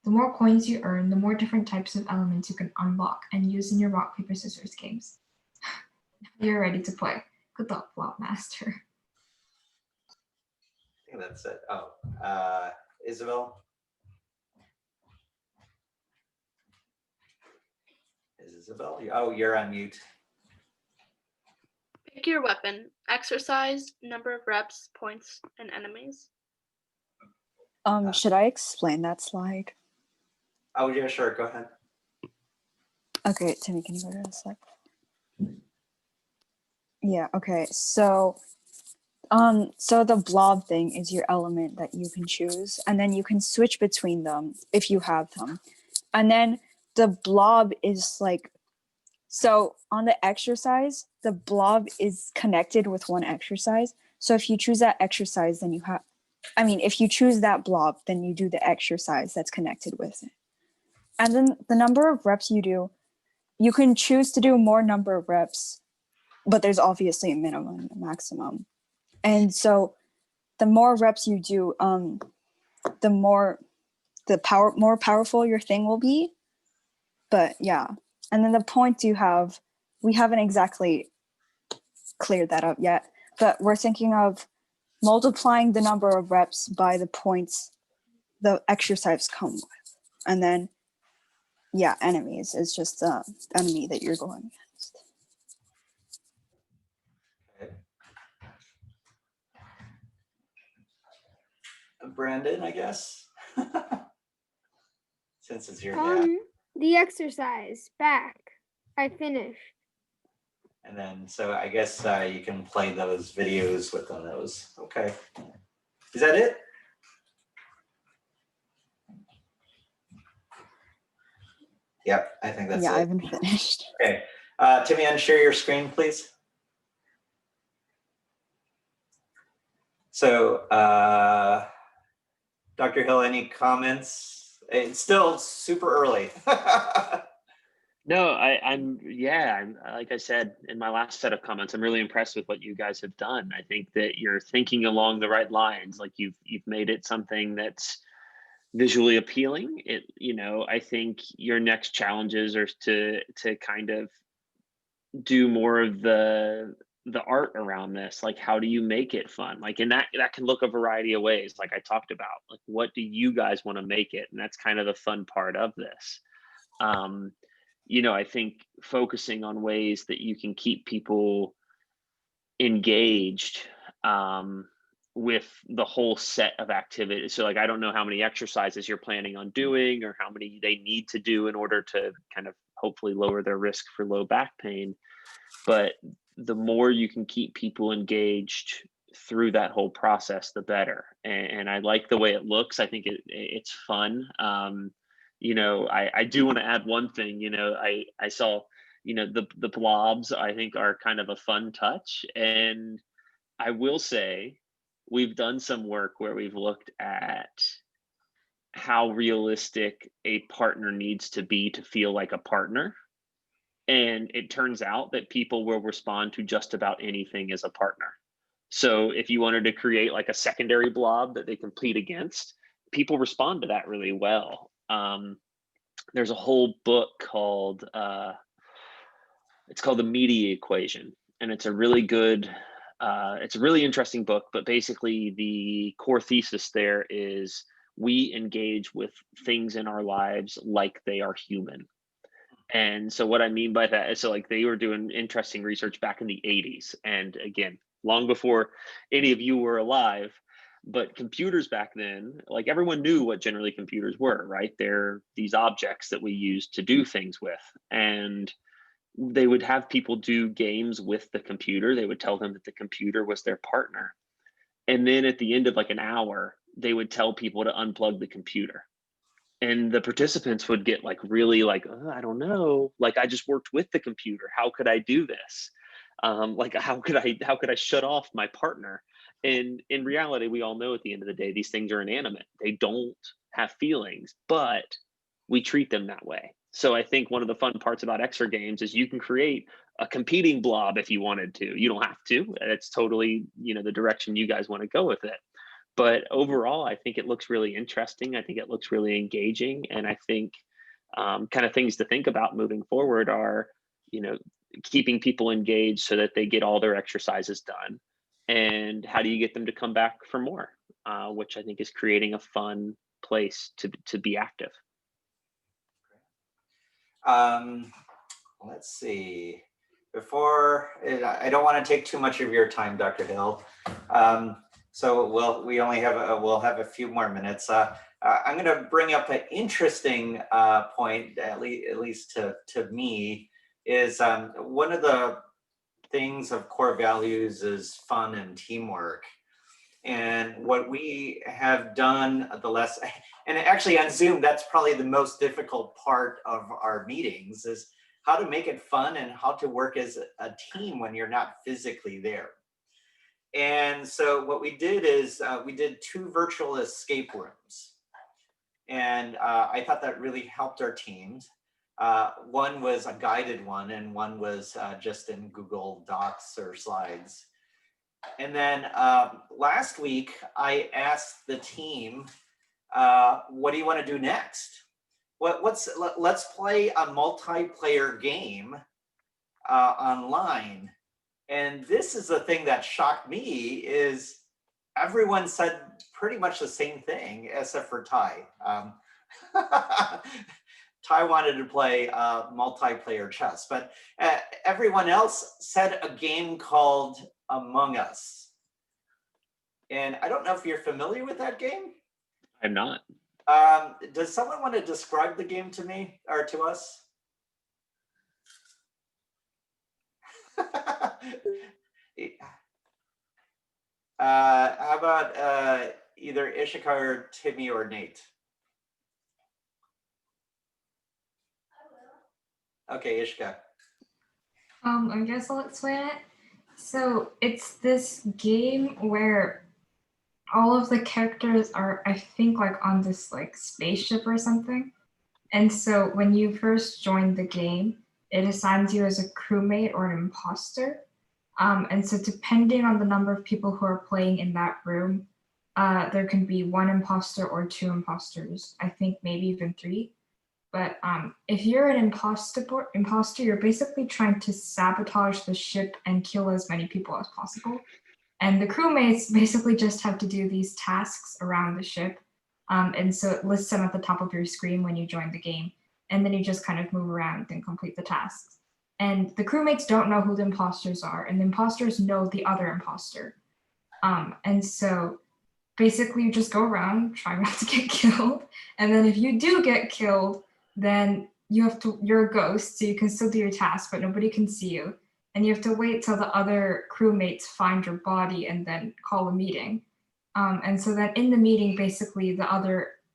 The more coins you earn, the more different types of elements you can unlock and use in your rock, paper, scissors games. You're ready to play. Good luck, Blob Master. I think that's it. Oh, Isabel. Is Isabel? Oh, you're on mute. Pick your weapon, exercise, number of reps, points, and enemies. Should I explain that slide? Oh, yeah, sure. Go ahead. Okay, Timmy, can you go to the slide? Yeah, okay. So the blob thing is your element that you can choose, and then you can switch between them if you have them. And then the blob is like, so on the exercise, the blob is connected with one exercise. So if you choose that exercise, then if you choose that blob, then you do the exercise that's connected with it. And then the number of reps you do, you can choose to do more number of reps, but there's obviously a minimum and a maximum. And so the more reps you do, the more powerful your thing will be. But yeah. And then the points you have, we haven't exactly cleared that up yet, but we're thinking of multiplying the number of reps by the points the exercise come with. And then, yeah, enemies is just the enemy that you're going against. Okay. Brandon, I guess. Since it's your dad. The exercise. Back. I finished. And then, so I guess you can play those videos with those. Okay. Is that it? Yep, I think that's Yeah, it. I haven't finished. Okay. Timmy, unshare your screen, please. So, Dr. Hill, any comments? It's still super early. No, I'm like I said in my last set of comments, I'm really impressed with what you guys have done. I think that you're thinking along the right lines. Like you've made it something that's visually appealing. I think your next challenges are to kind of do more of the art around this. Like, how do you make it fun? Like, and that can look a variety of ways, like I talked about. Like, what do you guys want to make it? And that's kind of the fun part of this. I think focusing on ways that you can keep people engaged with the whole set of activities. So like, I don't know how many exercises you're planning on doing or how many they need to do in order to kind of hopefully lower their risk for low back pain. But the more you can keep people engaged through that whole process, the better. And I like the way it looks. I think it's fun. I do want to add one thing. I saw, the blobs, I think, are kind of a fun touch. And I will say we've done some work where we've looked at how realistic a partner needs to be to feel like a partner. And it turns out that people will respond to just about anything as a partner. So if you wanted to create like a secondary blob that they compete against, people respond to that really well. There's a whole book called, it's called The Media Equation. And it's a really good, it's a really interesting book, but basically the core thesis there is we engage with things in our lives like they are human. And so what I mean by that is, so like they were doing interesting research back in the 80s. And again, long before any of you were alive, but computers back then, like everyone knew what generally computers were, right? They're these objects that we use to do things with. And they would have people do games with the computer. They would tell them that the computer was their partner. And then at the end of like an hour, they would tell people to unplug the computer. And the participants would get like really like, oh, I don't know, like I just worked with the computer. How could I do this? Like how could I shut off my partner? And in reality, we all know at the end of the day, these things are inanimate. They don't have feelings, but we treat them that way. So I think one of the fun parts about Exergames is you can create a competing blob if you wanted to. You don't have to. It's totally, the direction you guys want to go with it. But overall, I think it looks really interesting. I think it looks really engaging. And I think kind of things to think about moving forward are, keeping people engaged so that they get all their exercises done. And how do you get them to come back for more, which I think is creating a fun place to be active. Let's see. Before, I don't want to take too much of your time, Dr. Hill. So we'll have a few more minutes. I'm going to bring up an interesting point, at least to me, is one of the things of core values is fun and teamwork. And what we have done and actually on Zoom, that's probably the most difficult part of our meetings, is how to make it fun and how to work as a team when you're not physically there. And so what we did is we did 2 virtual escape rooms. And I thought that really helped our teams. One was a guided one and one was just in Google Docs or slides. And then last week, I asked the team, what do you want to do next? Let's play a multiplayer game online. And this is the thing that shocked me, is everyone said pretty much the same thing except for Ty. Ty wanted to play multiplayer chess, but everyone else said a game called Among Us. And I don't know if you're familiar with that game. I'm not. Does someone want to describe the game to me or to us? How about either Ishikar, Timmy, or Nate? Okay, Ishika. I guess I'll explain it. So it's this game where all of the characters are, I think, like on this like spaceship or something. And so when you first join the game, it assigns you as a crewmate or an imposter. And so depending on the number of people who are playing in that room, there can be one imposter or two imposters. I think maybe even three. But if you're an imposter, you're basically trying to sabotage the ship and kill as many people as possible. And the crewmates basically just have to do these tasks around the ship. And so it lists them at the top of your screen when you join the game. And then you just kind of move around and complete the tasks. And the crewmates don't know who the imposters are, and the imposters know the other imposter. And so basically you just go around trying not to get killed. And then if you do get killed, then you're a ghost, so you can still do your task, but nobody can see you. And you have to wait till the other crewmates find your body and then call a meeting. And so then in the meeting, basically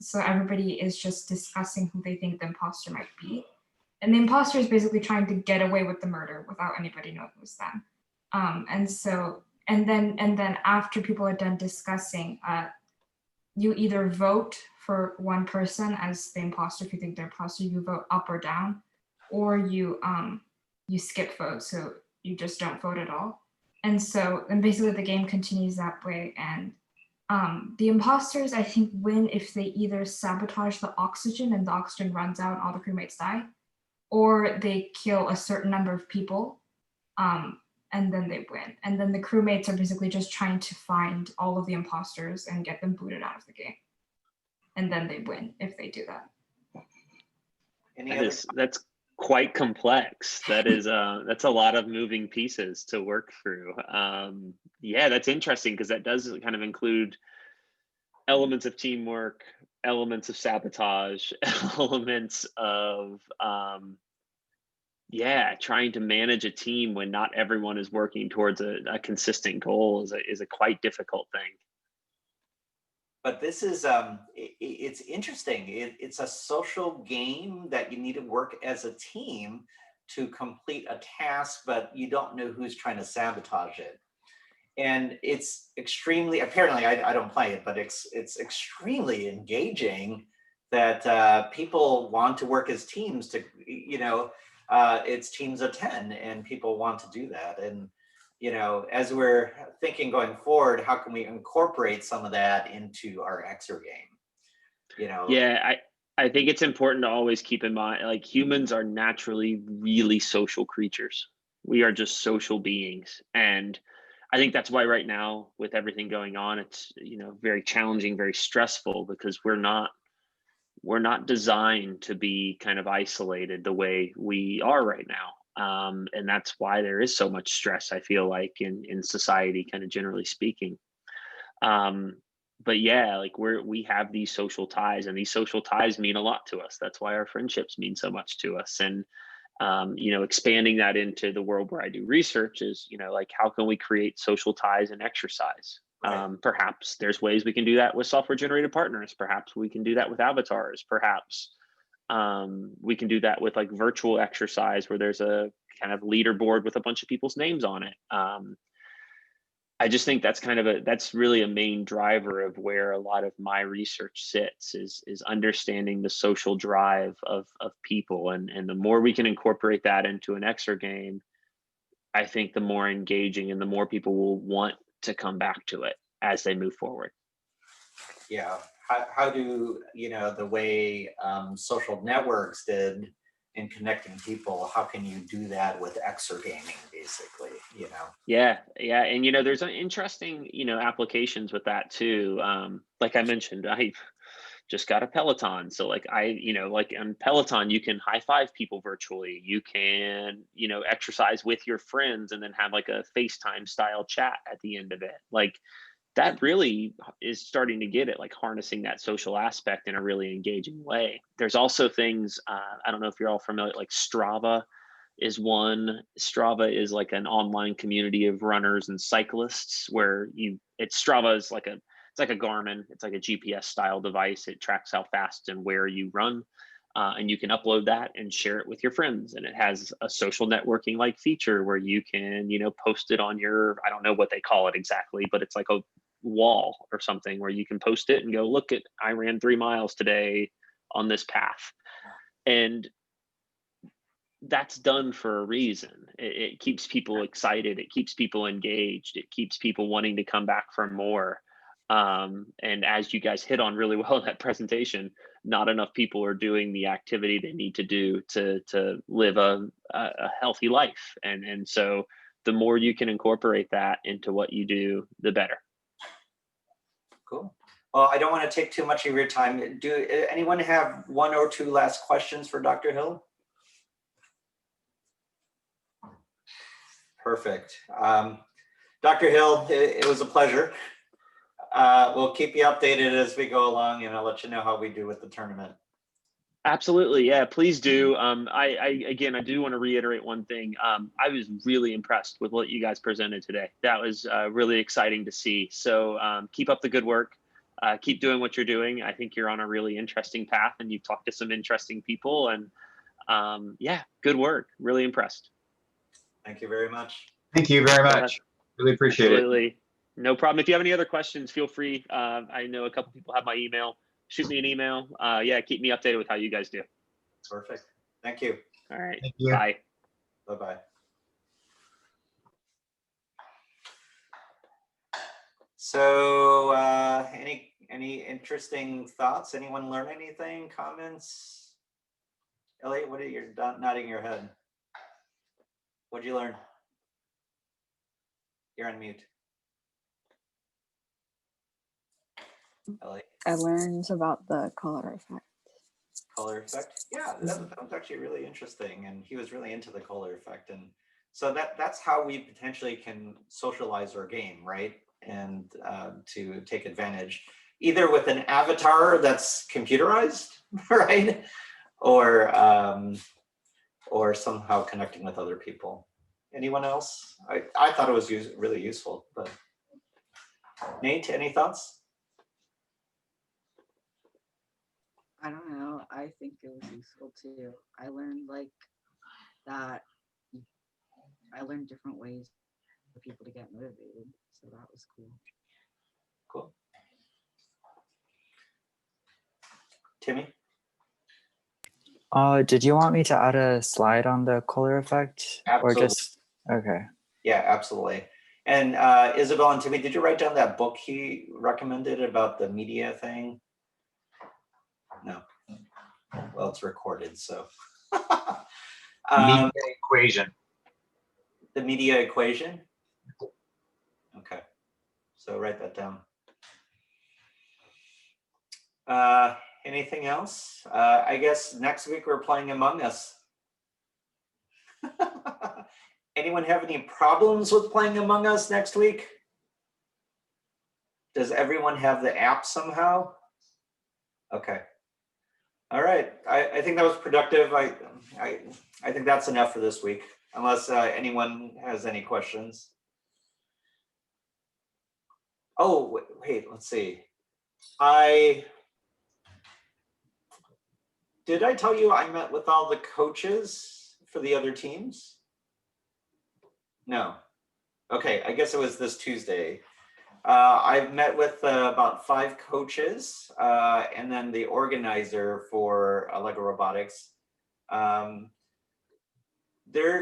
so everybody is just discussing who they think the imposter might be. And the imposter is basically trying to get away with the murder without anybody knowing it was them. And then after people are done discussing, you either vote for one person as the imposter. If you think they're imposter, you vote up or down, or you skip vote, so you just don't vote at all. And basically the game continues that way. And the imposters, I think, win if they either sabotage the oxygen and the oxygen runs out and all the crewmates die, or they kill a certain number of people, and then they win. And then the crewmates are basically just trying to find all of the imposters and get them booted out of the game. And then they win if they do that. That's quite complex. That's a lot of moving pieces to work through. Yeah, that's interesting because that does kind of include elements of teamwork, elements of sabotage, elements of trying to manage a team when not everyone is working towards a consistent goal is a quite difficult thing. But this is it's interesting. It's a social game that you need to work as a team to complete a task, but you don't know who's trying to sabotage it. And it's extremely, apparently I don't play it, but it's extremely engaging that people want to work as teams to, it's teams of 10 and people want to do that. And, as we're thinking going forward, how can we incorporate some of that into our Exergame? Yeah, I think it's important to always keep in mind, like, humans are naturally really social creatures. We are just social beings. And I think that's why right now, with everything going on, it's, very challenging, very stressful, because we're not designed to be kind of isolated the way we are right now. And that's why there is so much stress, I feel like, in society, kind of generally speaking. But yeah, like we have these social ties, and these social ties mean a lot to us. That's why our friendships mean so much to us. And expanding that into the world where I do research is, like, how can we create social ties in exercise? Right. Perhaps there's ways we can do that with software generated partners. Perhaps we can do that with avatars. Perhaps we can do that with like virtual exercise where there's a kind of leaderboard with a bunch of people's names on it. I just think that's really a main driver of where a lot of my research sits is understanding the social drive of people. And the more we can incorporate that into an Exergame, I think the more engaging and the more people will want to come back to it as they move forward. Yeah. How do, the way social networks did in connecting people, how can you do that with Exergaming, basically, Yeah. And, there's an interesting, applications with that too. Like I mentioned, I just got a Peloton. So like like on Peloton, you can high five people virtually. You can, exercise with your friends and then have like a FaceTime style chat at the end of it. Like, that really is starting to get it, like harnessing that social aspect in a really engaging way. There's also things, I don't know if you're all familiar, like Strava is one. Strava is like an online community of runners and cyclists where Strava is like it's like a Garmin, it's like a GPS style device. It tracks how fast and where you run. And you can upload that and share it with your friends. And it has a social networking like feature where you can, post it on your, I don't know what they call it exactly, but it's like a wall or something where you can post it and go, look at, I ran 3 miles today on this path. And that's done for a reason. It keeps people excited. It keeps people engaged. It keeps people wanting to come back for more. And as you guys hit on really well in that presentation, not enough people are doing the activity they need to do to live a healthy life. And so the more you can incorporate that into what you do, the better. Cool. Well, I don't want to take too much of your time. Do anyone have 1 or 2 last questions for Dr. Hill? Perfect. Dr. Hill, it was a pleasure. We'll keep you updated as we go along, and I'll let you know how we do with the tournament. Absolutely. Yeah, please do. Again, I do want to reiterate one thing. I was really impressed with what you guys presented today. That was really exciting to see. So keep up the good work. Keep doing what you're doing. I think you're on a really interesting path, and you've talked to some interesting people, and yeah, good work. Really impressed. Thank you very much. Thank you very much. Really appreciate Absolutely. No problem. If you have any other questions, feel free. I know a couple people have my email. Shoot me an email. Yeah, keep me updated with how you guys do. Perfect. Thank you. All right. Thank you. Bye. Bye-bye. So any interesting thoughts? Anyone learn anything? Comments? Elliot, what are you nodding your head? What'd you learn? You're on mute. Elliot. I learned about the color effect. Color effect? Yeah, that was actually really interesting, and he was really into the color effect, and so that's how we potentially can socialize our game, right? And to take advantage, either with an avatar that's computerized, right, or somehow connecting with other people. Anyone else? I thought it was really useful, but Nate, any thoughts? I don't know. I think it was useful too. I learned that. I learned different ways for people to get motivated, so that was cool. Cool. Timmy? Did you want me to add a slide on the color effect? Absolutely. Or just, okay. Yeah, absolutely. And Isabel and Timmy, did you write down that book he recommended about the media thing? No. Well, it's recorded, so. Media equation. The media equation? Okay. So write that down. Anything else? I guess next week we're playing Among Us. Anyone have any problems with playing Among Us next week? Does everyone have the app somehow? Okay. All right. I think that was productive. I think that's enough for this week, unless anyone has any questions. Oh, wait, let's see. Did I tell you I met with all the coaches for the other teams? No. Okay, I guess it was this Tuesday. I've met with about 5 coaches and then the organizer for Lego Robotics. They're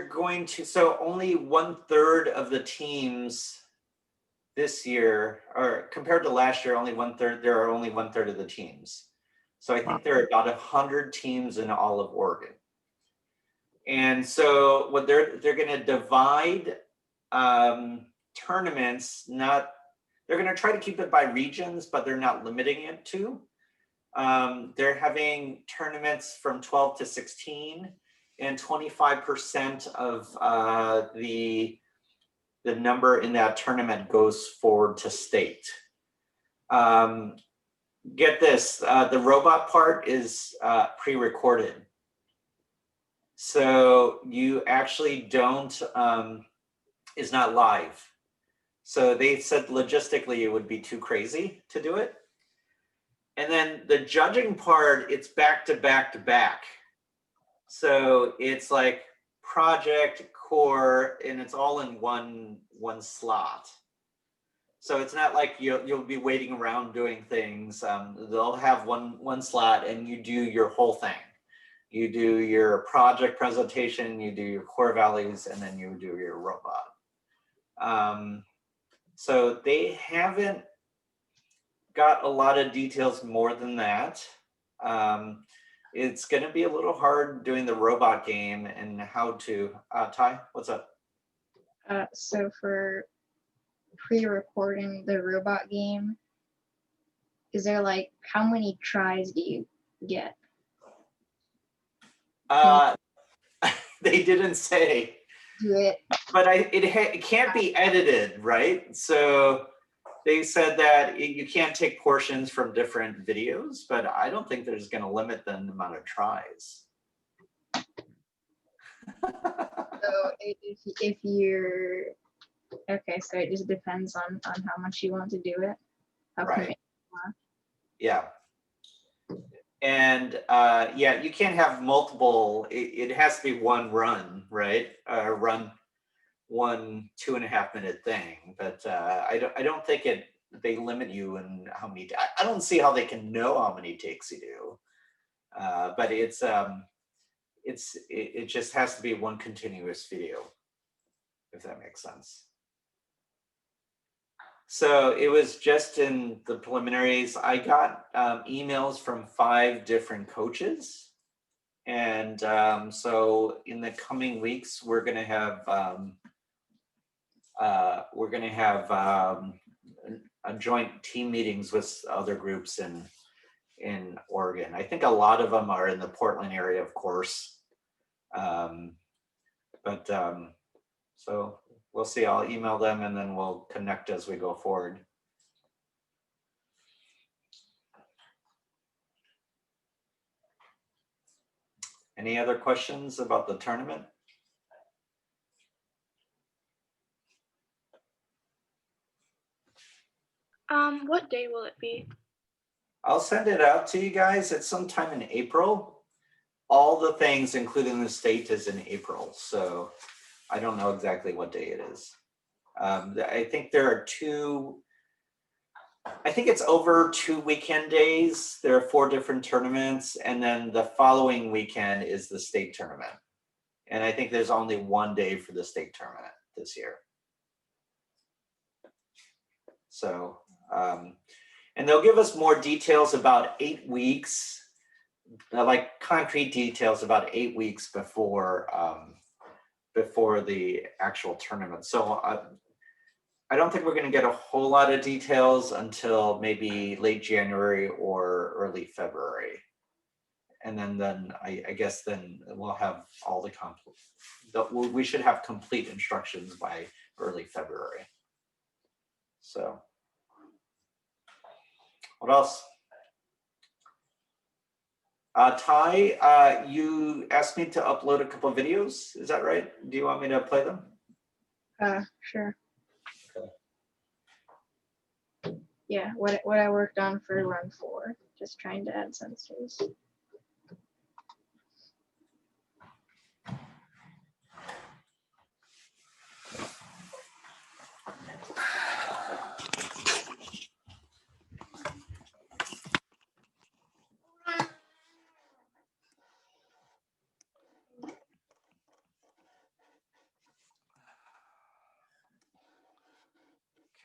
going to, so only 1/3 of the teams this year, or compared to last year, only 1/3, there are only 1/3 of the teams. So I think there are about 100 teams in all of Oregon. And so what they're going to divide tournaments, they're going to try to keep it by regions, but they're not limiting it to. They're having tournaments from 12 to 16, and 25% of the number in that tournament goes forward to state. Get this, the robot part is pre-recorded. So you actually don't, is not live. So they said logistically it would be too crazy to do it. And then the judging part, it's back to back to back. So it's like project, core, and it's all in one slot. So it's not like you'll be waiting around doing things. They'll have one slot and you do your whole thing. You do your project presentation, you do your core values, and then you do your robot. So they haven't got a lot of details more than that. It's going to be a little hard doing the robot game and how to. Ty, what's up? So for pre-recording the robot game, is there like, how many tries do you get? They didn't say. Do it. But it can't be edited, right? So they said that you can't take portions from different videos, but I don't think there's going to limit the amount of tries. So if you're, okay, so it just depends on how much you want to do it. How Right. committed you are. Yeah. And yeah, you can't have multiple, it has to be one run, right? Run 1 2.5 minute thing, but I don't think they limit you in how many. I don't see how they can know how many takes you do, but it just has to be one continuous video, if that makes sense. So it was just in the preliminaries. I got emails from 5 different coaches, and so in the coming weeks we're going to have a joint team meetings with other groups in Oregon. I think a lot of them are in the Portland area, of course. So we'll see. I'll email them and then we'll connect as we go forward. Any other questions about the tournament? What day will it be? I'll send it out to you guys. It's sometime in April. All the things, including the state, is in April. So I don't know exactly what day it is. I think there are I think it's over 2 weekend days. There are 4 different tournaments. And then the following weekend is the state tournament. And I think there's only 1 day for the state tournament this year. So, and they'll give us more details about 8 weeks, like concrete details about 8 weeks before the actual tournament. So I don't think we're going to get a whole lot of details until maybe late January or early February. And then I guess then we'll have all we should have complete instructions by early February. So what else? Ty, you asked me to upload a couple of videos. Is that right? Do you want me to play them? Sure. Okay. Yeah, what I worked on for run 4, just trying to add sensors.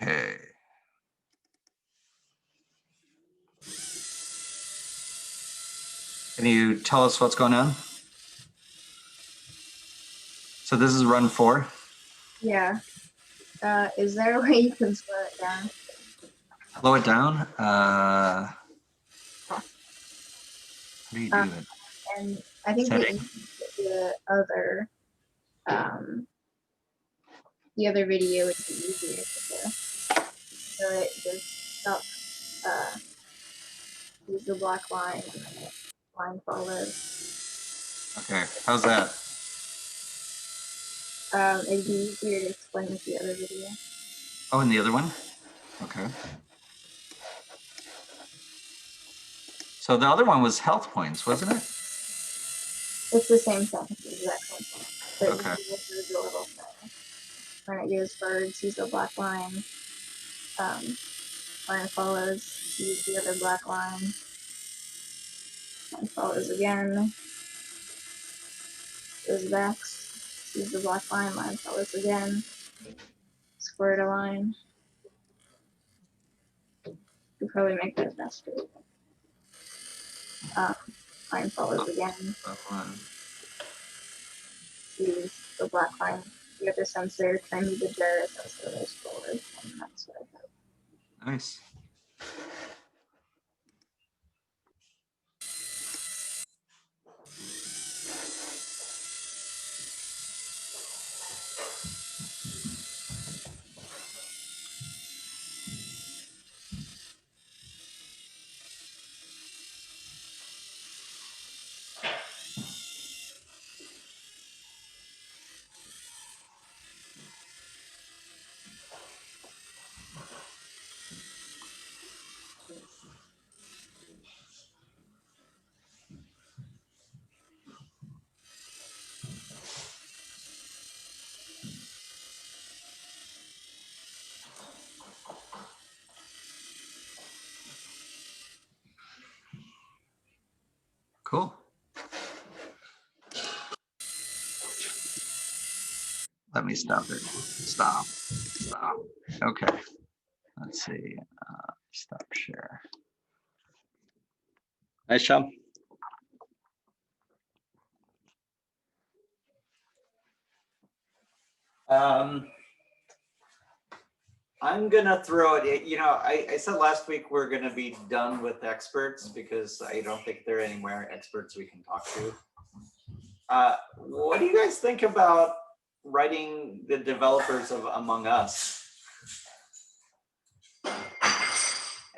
Okay. Can you tell us what's going on? So this is run 4. Yeah. Is there a way you can slow it down? Slow it down. How do you do it? And I think the other video would be easier to do. So it just stops, use the black line and the line follows. Okay, how's that? It'd be easier to explain with the other video. Oh, and the other one? Okay. So the other one was health points, wasn't it? It's the same thing, it's the exact same thing. But Okay. this is a little thing. When it goes forward, sees the black line. Line follows, sees the other black line. Line follows again. Goes back, sees the black line. Line follows again. Squared a line. Could probably make that faster. Line follows again. Sees the black line. The other sensor, trying to the gyro sensor goes forward. And that's what I got. Nice. Cool. Let me stop it. Stop. Stop. Okay. Let's see. Stop share. Nice job. I'm gonna throw it. You know, I said last week we're gonna be done with experts because I don't think there are any more experts we can talk to. What do you guys think about writing the developers of Among Us?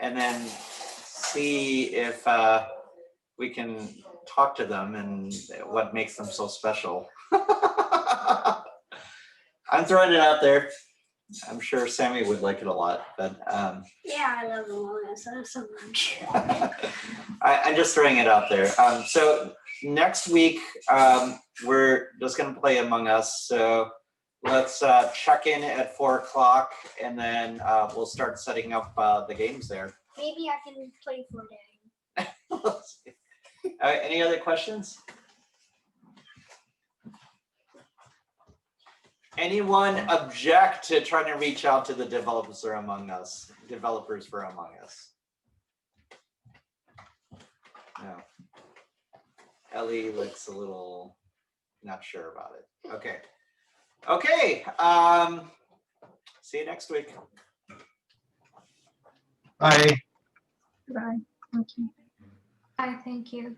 And then see if we can talk to them and what makes them so special. I'm throwing it out there. I'm sure Sammy would like it a lot, but Yeah, I love Among Us so much. I'm just throwing it out there. So next week we're just going to play Among Us. So let's check in at 4 o'clock, and then we'll start setting up the games there. Maybe I can play for a day. Any other questions? Anyone object to trying to reach out to the developers for Among Us? No. Ellie looks a little not sure about it. Okay. Okay. See you next week. Bye. Bye. Thank you. Hi, thank you.